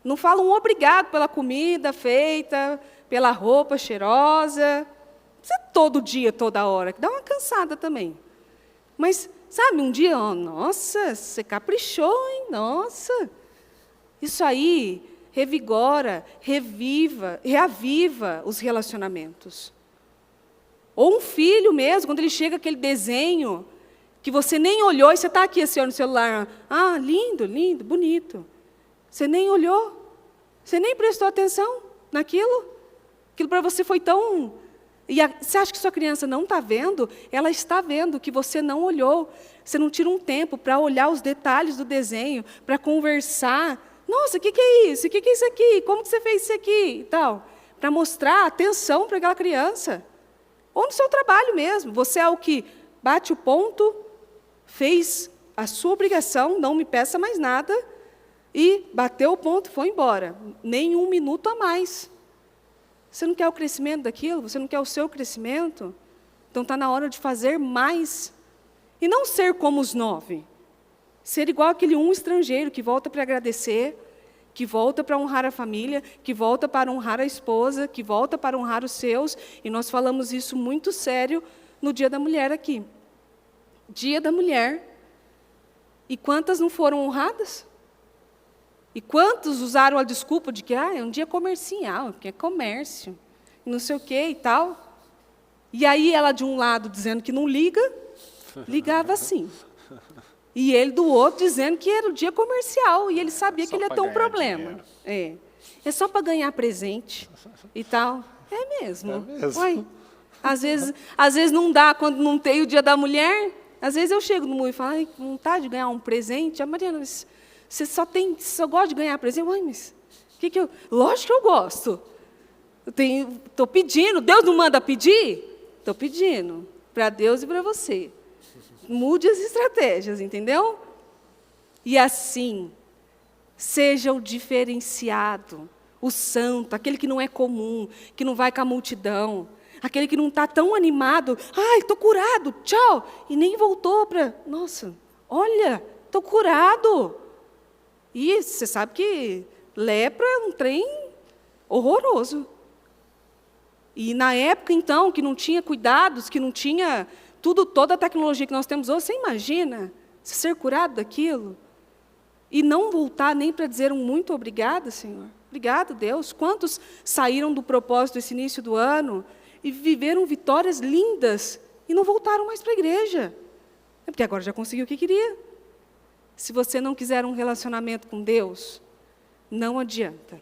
Não fala um obrigado pela comida feita, pela roupa cheirosa, precisa todo dia, toda hora, que dá uma cansada também. Mas, sabe, um dia, nossa, você caprichou, hein? Nossa. Isso aí revigora, reaviva os relacionamentos. Ou um filho mesmo, quando ele chega aquele desenho que você nem olhou, e você está aqui assim, no celular, lindo, lindo, bonito. Você nem olhou, você nem prestou atenção naquilo. Aquilo para você foi tão... E você acha que sua criança não está vendo? Ela está vendo que você não olhou. Você não tira um tempo para olhar os detalhes do desenho, para conversar. Nossa, o que é isso? O que é isso aqui? Como que você fez isso aqui? E tal. Para mostrar atenção para aquela criança. Ou no seu trabalho mesmo. Você é o que bate o ponto, fez a sua obrigação, não me peça mais nada, e bateu o ponto, foi embora. Nem um minuto a mais. Você não quer o crescimento daquilo? Você não quer o seu crescimento? Então está na hora de fazer mais. E não ser como os 9. Ser igual aquele um estrangeiro que volta para agradecer, que volta para honrar a família, que volta para honrar a esposa, que volta para honrar os seus. E nós falamos isso muito sério no Dia da Mulher aqui. Dia da Mulher. E quantas não foram honradas? E quantos usaram a desculpa de que é um dia comercial, porque é comércio, não sei o quê e tal. E aí ela, de um lado, dizendo que não liga, ligava assim. E ele, do outro, dizendo que era o dia comercial, e ele sabia que ele ia ter um problema. É só para ganhar presente e tal. É mesmo. É mesmo. Ué, às vezes não dá quando não tem o Dia da Mulher. Às vezes eu chego no mundo e falo, com vontade de ganhar um presente. A Mariana, mas você só gosta de ganhar presente? Ué, mas que eu... Lógico que eu gosto. Estou pedindo. Deus não manda pedir? Estou pedindo. Para Deus e para você. Mude as estratégias, entendeu? E assim, seja o diferenciado, o santo, aquele que não é comum, que não vai com a multidão, aquele que não está tão animado, estou curado, tchau, e nem voltou para, nossa, olha, estou curado. E você sabe que lepra é um trem horroroso. E na época, então, que não tinha cuidados, que não tinha toda a tecnologia que nós temos hoje, você imagina você ser curado daquilo? E não voltar nem para dizer um muito obrigada, Senhor. Obrigado, Deus. Quantos saíram do propósito esse início do ano e viveram vitórias lindas e não voltaram mais para a igreja? É porque agora já conseguiu o que queria. Se você não quiser um relacionamento com Deus, não adianta.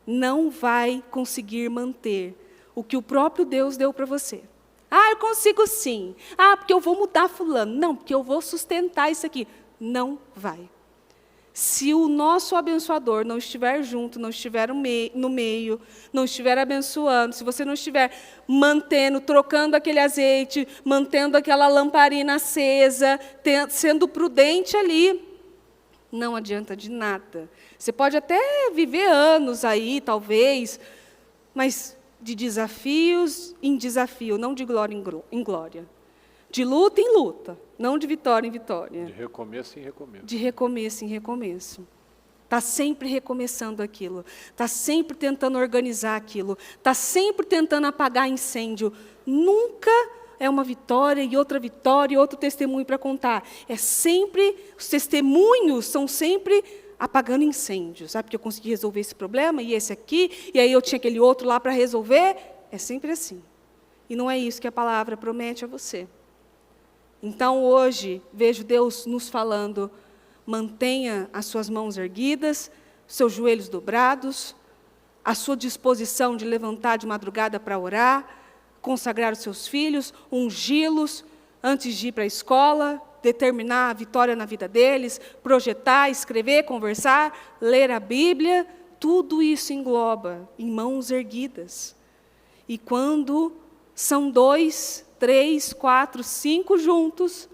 Não vai conseguir manter o que o próprio Deus deu para você. Eu consigo sim. Porque eu vou mudar fulano. Não, porque eu vou sustentar isso aqui. Não vai. Se o nosso abençoador não estiver junto, não estiver no meio, não estiver abençoando, se você não estiver mantendo, trocando aquele azeite, mantendo aquela lamparina acesa, sendo prudente ali, não adianta de nada. Você pode até viver anos aí, talvez, mas de desafios em desafio, não de glória em glória. De luta em luta, não de vitória em vitória. De recomeço em recomeço. De recomeço em recomeço. Está sempre recomeçando aquilo. Está sempre tentando organizar aquilo. Está sempre tentando apagar incêndio. Nunca é uma vitória e outro testemunho para contar. Os testemunhos são sempre apagando incêndios. Porque eu consegui resolver esse problema, e esse aqui, e aí eu tinha aquele outro lá para resolver. É sempre assim. E não é isso que a palavra promete a você. Então, hoje, vejo Deus nos falando, mantenha as suas mãos erguidas, seus joelhos dobrados, a sua disposição de levantar de madrugada para orar, consagrar os seus filhos, ungí-los antes de ir para a escola, determinar a vitória na vida deles, projetar, escrever, conversar, ler a Bíblia, tudo isso engloba em mãos erguidas. E quando são 2, 3, 4, 5 juntos,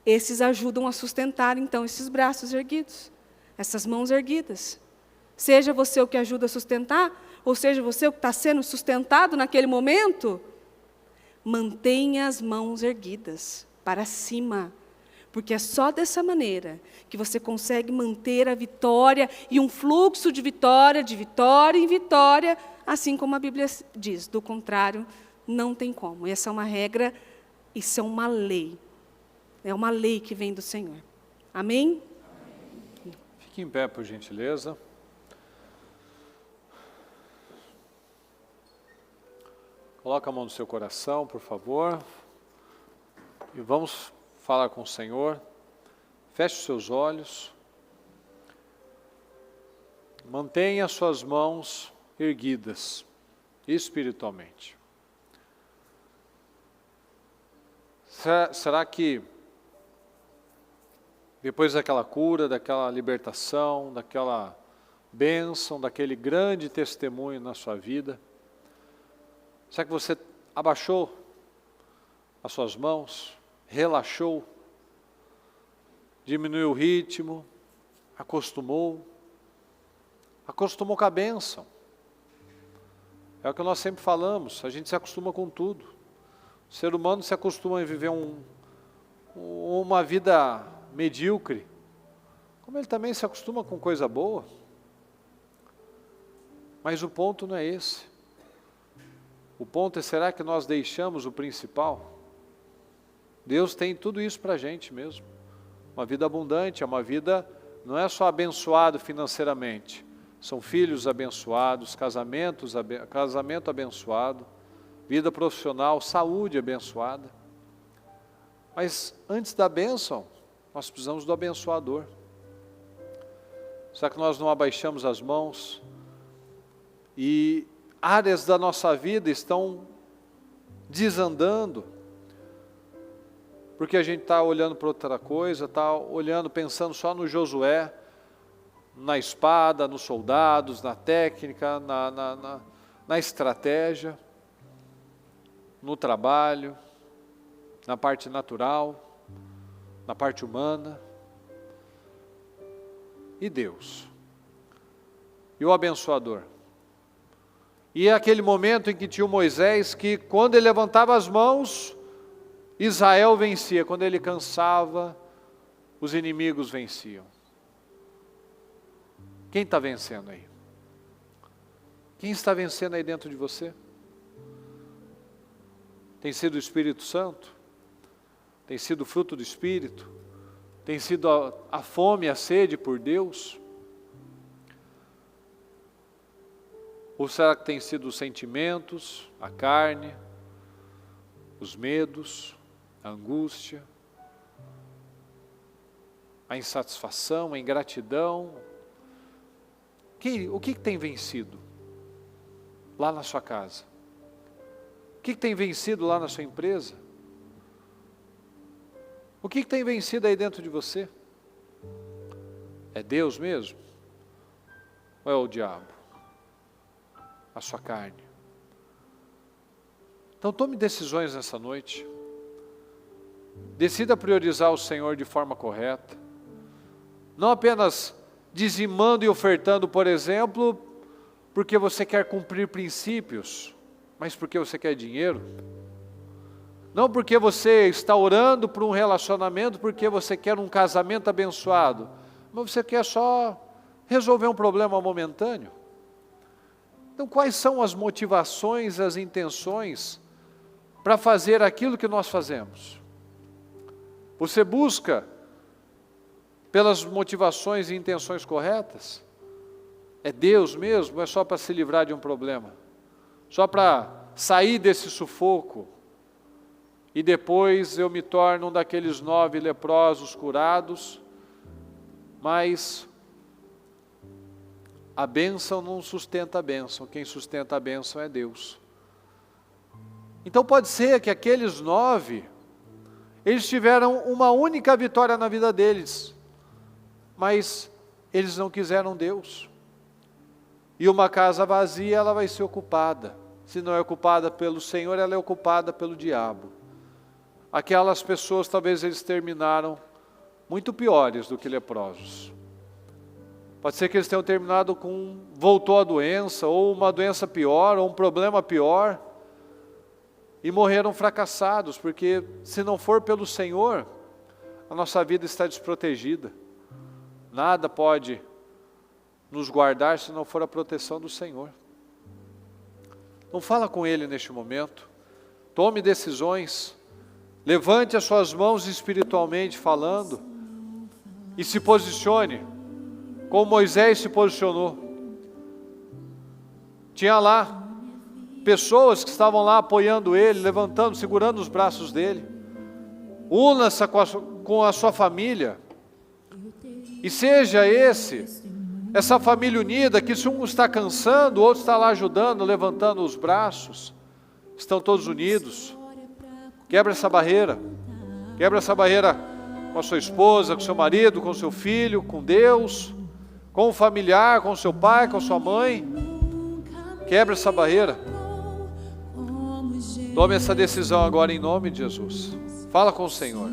esses ajudam a sustentar, então, esses braços erguidos, essas mãos erguidas. Seja você o que ajuda a sustentar, ou seja você o que está sendo sustentado naquele momento, mantenha as mãos erguidas para cima, porque é só dessa maneira que você consegue manter a vitória e um fluxo de vitória em vitória, assim como a Bíblia diz. Do contrário, não tem como. Essa é uma regra, isso é uma lei. É uma lei que vem do Senhor. Amém? Fique em pé, por gentileza. Coloca a mão no seu coração, por favor. E vamos falar com o Senhor. Feche os seus olhos. Mantenha as suas mãos erguidas, espiritualmente. Será que, depois daquela cura, daquela libertação, daquela bênção, daquele grande testemunho na sua vida, será que você abaixou as suas mãos, relaxou, diminuiu o ritmo, acostumou com a bênção? É o que nós sempre falamos, a gente se acostuma com tudo. O ser humano se acostuma a viver uma vida medíocre, como ele também se acostuma com coisa boa. Mas o ponto não é esse. O ponto é, será que nós deixamos o principal? Deus tem tudo isso para a gente mesmo. Uma vida abundante, é uma vida, não é só abençoado financeiramente. São filhos abençoados, casamento abençoado, vida profissional, saúde abençoada. Mas antes da bênção, nós precisamos do abençoador. Será que nós não abaixamos as mãos e áreas da nossa vida estão desandando? Porque a gente está olhando para outra coisa, está olhando, pensando só no Josué, na espada, nos soldados, na técnica, na estratégia, no trabalho, na parte natural, na parte humana. E Deus? E o abençoador? E é aquele momento em que tinha o Moisés, que quando ele levantava as mãos, Israel vencia. Quando ele cansava, os inimigos venciam. Quem está vencendo aí? Quem está vencendo aí dentro de você? Tem sido o Espírito Santo? Tem sido o fruto do Espírito? Tem sido a fome, a sede por Deus? Ou será que tem sido os sentimentos, a carne, os medos, a angústia, a insatisfação, a ingratidão? O que tem vencido lá na sua casa? O que tem vencido lá na sua empresa? O que tem vencido aí dentro de você? É Deus mesmo? Ou é o diabo? A sua carne? Então tome decisões nessa noite. Decida priorizar o Senhor de forma correta. Não apenas dizimando e ofertando, por exemplo, porque você quer cumprir princípios, mas porque você quer dinheiro. Não porque você está orando por um relacionamento, porque você quer um casamento abençoado, mas você quer só resolver um problema momentâneo. Então, quais são as motivações, as intenções para fazer aquilo que nós fazemos? Você busca pelas motivações e intenções corretas? É Deus mesmo? Ou é só para se livrar de um problema? Só para sair desse sufoco? E depois eu me torno um daqueles 9 leprosos curados, mas a bênção não sustenta a bênção, quem sustenta a bênção é Deus. Então pode ser que aqueles 9, eles tiveram uma única vitória na vida deles, mas eles não quiseram Deus. E uma casa vazia, ela vai ser ocupada. Se não é ocupada pelo Senhor, ela é ocupada pelo diabo. Aquelas pessoas, talvez eles terminaram muito piores do que leprosos. Pode ser que eles tenham terminado voltou a doença, ou uma doença pior, ou um problema pior, e morreram fracassados, porque se não for pelo Senhor, a nossa vida está desprotegida. Nada pode nos guardar se não for a proteção do Senhor. Não fala com Ele neste momento. Tome decisões. Levante as suas mãos espiritualmente falando. E se posicione, como Moisés se posicionou. Tinha lá pessoas que estavam lá apoiando ele, levantando, segurando os braços dele. Una-se com a sua família. E seja essa família unida, que se um está cansando, o outro está lá ajudando, levantando os braços. Estão todos unidos. Quebra essa barreira. Quebra essa barreira com a sua esposa, com o seu marido, com o seu filho, com Deus, com o familiar, com o seu pai, com a sua mãe. Quebra essa barreira. Tome essa decisão agora em nome de Jesus. Fala com o Senhor.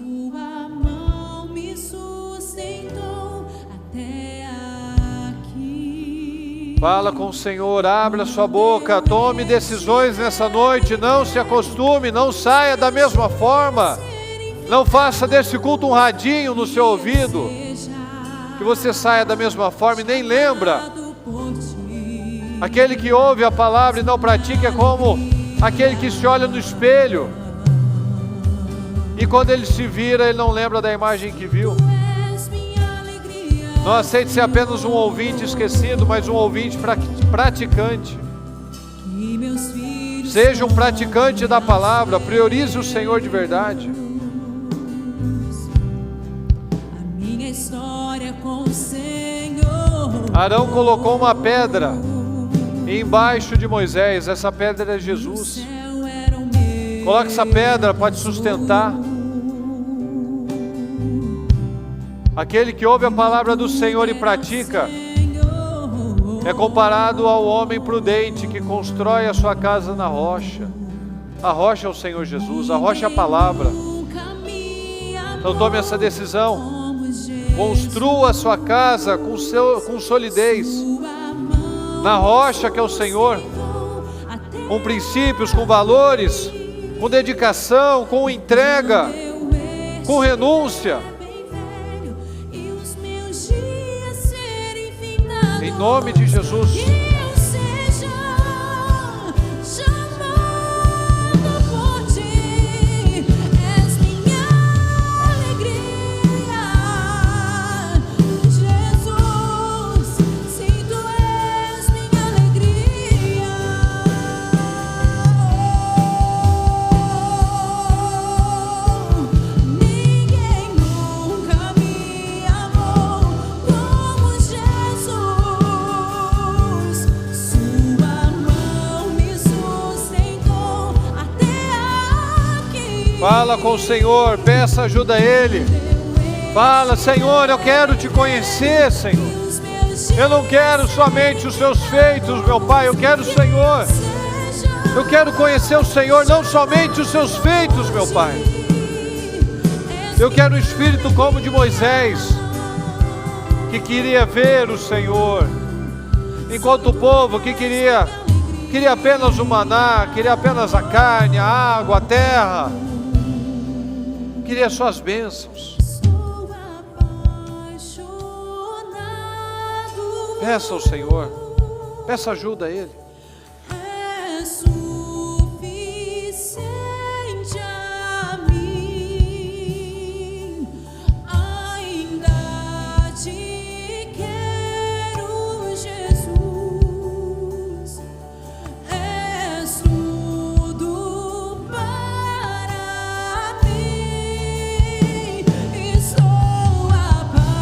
Fala com o Senhor, abra sua boca, tome decisões nessa noite, não se acostume, não saia da mesma forma, não faça desse culto um radinho no seu ouvido, que você saia da mesma forma e nem lembra. Aquele que ouve a palavra e não pratica é como aquele que se olha no espelho, e quando ele se vira, ele não lembra da imagem que viu. Não aceite ser apenas um ouvinte esquecido, mas um ouvinte praticante. Seja um praticante da palavra, priorize o Senhor de verdade. Arão colocou uma pedra embaixo de Moisés, essa pedra é Jesus. Coloque essa pedra para te sustentar. Aquele que ouve a palavra do Senhor e pratica é comparado ao homem prudente que constrói a sua casa na rocha. A rocha é o Senhor Jesus, a rocha é a palavra. Então tome essa decisão. Construa a sua casa com solidez na rocha que é o Senhor, com princípios, com valores, com dedicação, com entrega, com renúncia. Em nome de Jesus. Fala com o Senhor, peça ajuda a Ele. Fala, Senhor, eu quero te conhecer, Senhor. Eu não quero somente os seus feitos, meu Pai, eu quero o Senhor. Eu quero conhecer o Senhor, não somente os seus feitos, meu Pai. Eu quero um espírito como de Moisés, que queria ver o Senhor, enquanto o povo que queria apenas o maná, queria apenas a carne, a água, a terra, queria suas bênçãos. Peça ao Senhor, peça ajuda a Ele. É suficiente a mim, ainda te quero, Jesus. És tudo para mim, e sou apaixonado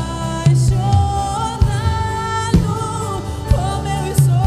como eu sou.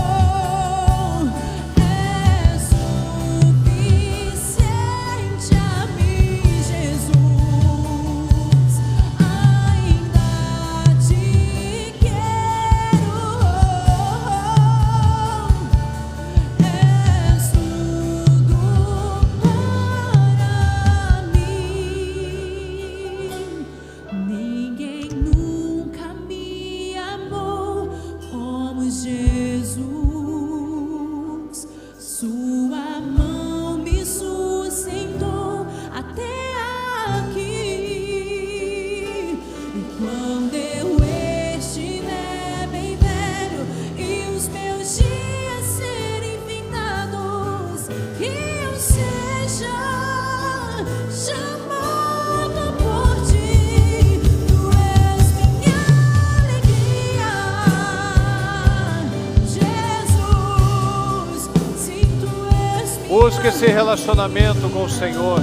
Busque esse relacionamento com o Senhor.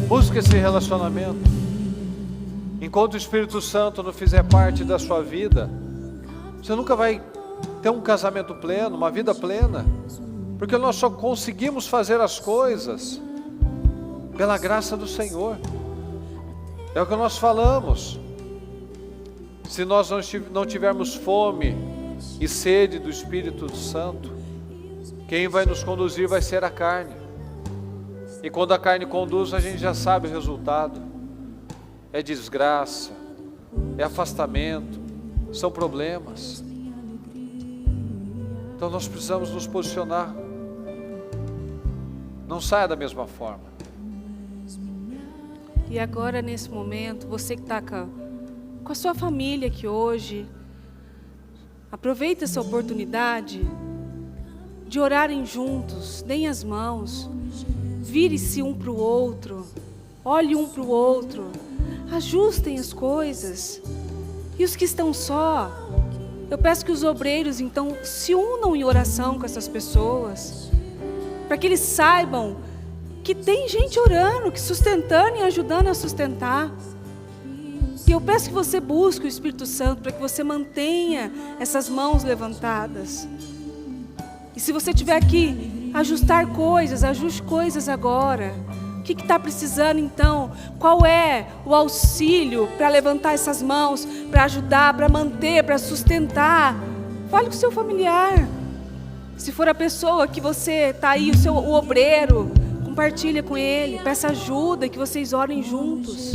Busque esse relacionamento. Enquanto o Espírito Santo não fizer parte da sua vida, você nunca vai ter um casamento pleno, uma vida plena, porque nós só conseguimos fazer as coisas pela graça do Senhor. É o que nós falamos. Se nós não tivermos fome e sede do Espírito Santo, quem vai nos conduzir vai ser a carne. E quando a carne conduz, a gente já sabe o resultado. É desgraça, é afastamento, são problemas. Então nós precisamos nos posicionar. Não saia da mesma forma. E agora, nesse momento, você que está com a sua família aqui hoje, aproveita essa oportunidade de orarem juntos, deem as mãos, vire-se um para o outro, olhe um para o outro, ajustem as coisas. E os que estão só, eu peço que os obreiros então se unam em oração com essas pessoas, para que eles saibam que tem gente orando, que sustentando e ajudando a sustentar. E eu peço que você busque o Espírito Santo para que você mantenha essas mãos levantadas. E se você tiver que ajustar coisas, ajuste coisas agora. O que está precisando então? Qual é o auxílio para levantar essas mãos, para ajudar, para manter, para sustentar? Fale com o seu familiar. Se for a pessoa que você está aí, o obreiro, compartilha com ele, peça ajuda, que vocês orem juntos.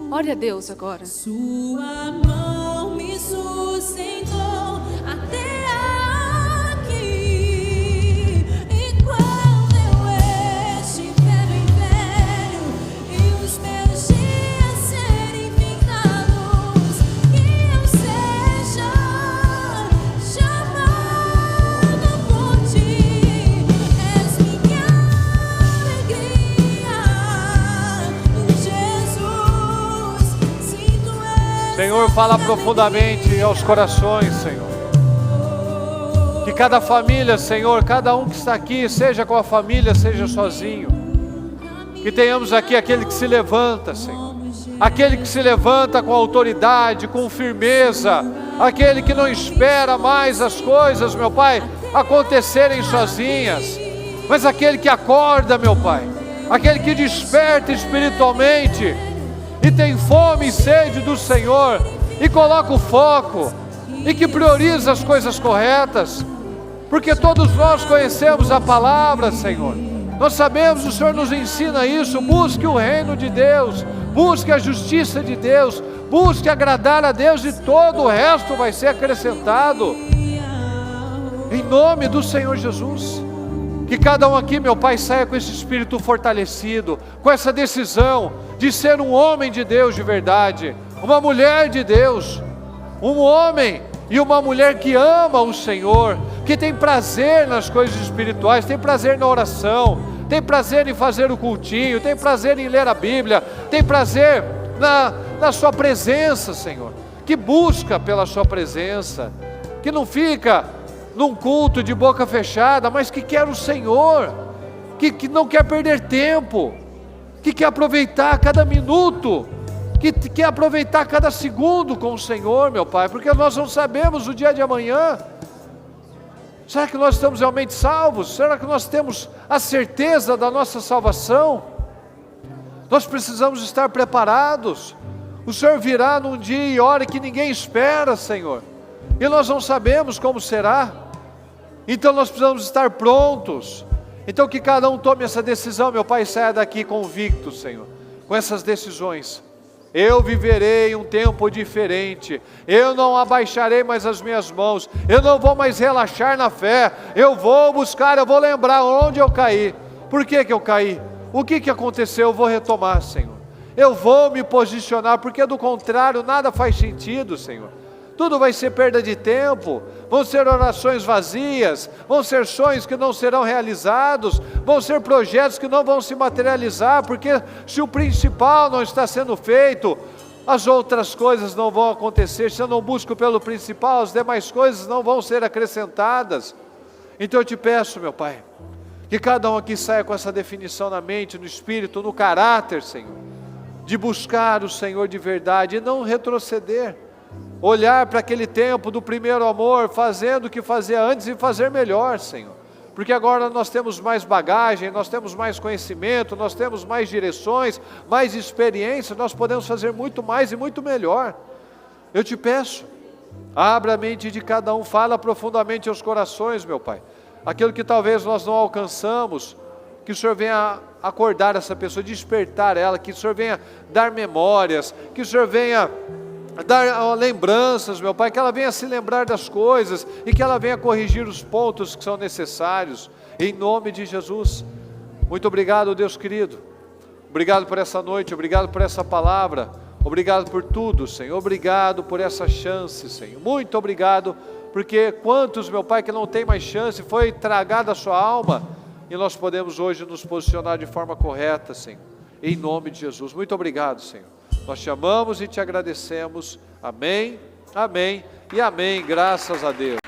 Ore a Deus agora. Sua mão me sustentou até aqui. E quando eu estiver bem velho e os meus dias serem findados, que eu seja chamado por ti. És minha alegria, Jesus. Senhor, fala profundamente aos corações, Senhor. Que cada família, Senhor, cada um que está aqui, seja com a família, seja sozinho. Que tenhamos aqui aquele que se levanta, Senhor. Aquele que se levanta com autoridade, com firmeza. Aquele que não espera mais as coisas, meu Pai, acontecerem sozinhas. Mas aquele que acorda, meu Pai. Aquele que desperta espiritualmente. E tem fome e sede do Senhor, e coloca o foco, e que prioriza as coisas corretas, porque todos nós conhecemos a palavra, Senhor. Nós sabemos, o Senhor nos ensina isso. Busque o reino de Deus, busque a justiça de Deus, busque agradar a Deus, e todo o resto vai ser acrescentado, em nome do Senhor Jesus. Que cada um aqui, meu Pai, saia com esse espírito fortalecido, com essa decisão de ser um homem de Deus de verdade, uma mulher de Deus, um homem e uma mulher que ama o Senhor, que tem prazer nas coisas espirituais, tem prazer na oração, tem prazer em fazer o cultinho, tem prazer em ler a Bíblia, tem prazer na sua presença, Senhor, que busca pela sua presença, que não fica num culto de boca fechada, mas que quer o Senhor, que não quer perder tempo, que quer aproveitar cada minuto, que quer aproveitar cada segundo com o Senhor, meu Pai, porque nós não sabemos o dia de amanhã. Será que nós estamos realmente salvos? Será que nós temos a certeza da nossa salvação? Nós precisamos estar preparados. O Senhor virá num dia e hora que ninguém espera, Senhor, e nós não sabemos como será. Então nós precisamos estar prontos. Então que cada um tome essa decisão, meu Pai, saia daqui convicto, Senhor, com essas decisões. Eu viverei um tempo diferente, eu não abaixarei mais as minhas mãos, eu não vou mais relaxar na fé, eu vou buscar, eu vou lembrar onde eu caí. Por que eu caí? O que aconteceu? Eu vou retomar, Senhor. Eu vou me posicionar, porque do contrário nada faz sentido, Senhor. Tudo vai ser perda de tempo, vão ser orações vazias, vão ser sonhos que não serão realizados, vão ser projetos que não vão se materializar, porque se o principal não está sendo feito, as outras coisas não vão acontecer. Se eu não busco pelo principal, as demais coisas não vão ser acrescentadas. Então eu te peço, meu Pai, que cada um aqui saia com essa definição na mente, no espírito, no caráter, Senhor, de buscar o Senhor de verdade e não retroceder. Olhar para aquele tempo do primeiro amor, fazendo o que fazia antes e fazer melhor, Senhor. Porque agora nós temos mais bagagem, nós temos mais conhecimento, nós temos mais direções, mais experiência, nós podemos fazer muito mais e muito melhor. Eu te peço, abra a mente de cada um, fala profundamente aos corações, meu Pai. Aquilo que talvez nós não alcançamos, que o Senhor venha acordar essa pessoa, despertar ela, que o Senhor venha dar memórias, que o Senhor venha dar lembranças, meu Pai, que ela venha se lembrar das coisas e que ela venha corrigir os pontos que são necessários, em nome de Jesus. Muito obrigado, Deus querido, obrigado por essa noite, obrigado por essa palavra, obrigado por tudo, Senhor, obrigado por essa chance, Senhor, muito obrigado, porque quantos, meu Pai, que não tem mais chance, foi tragada a sua alma, e nós podemos hoje nos posicionar de forma correta, Senhor, em nome de Jesus. Muito obrigado, Senhor. Nós te amamos e te agradecemos. Amém, amém e amém. Graças a Deus.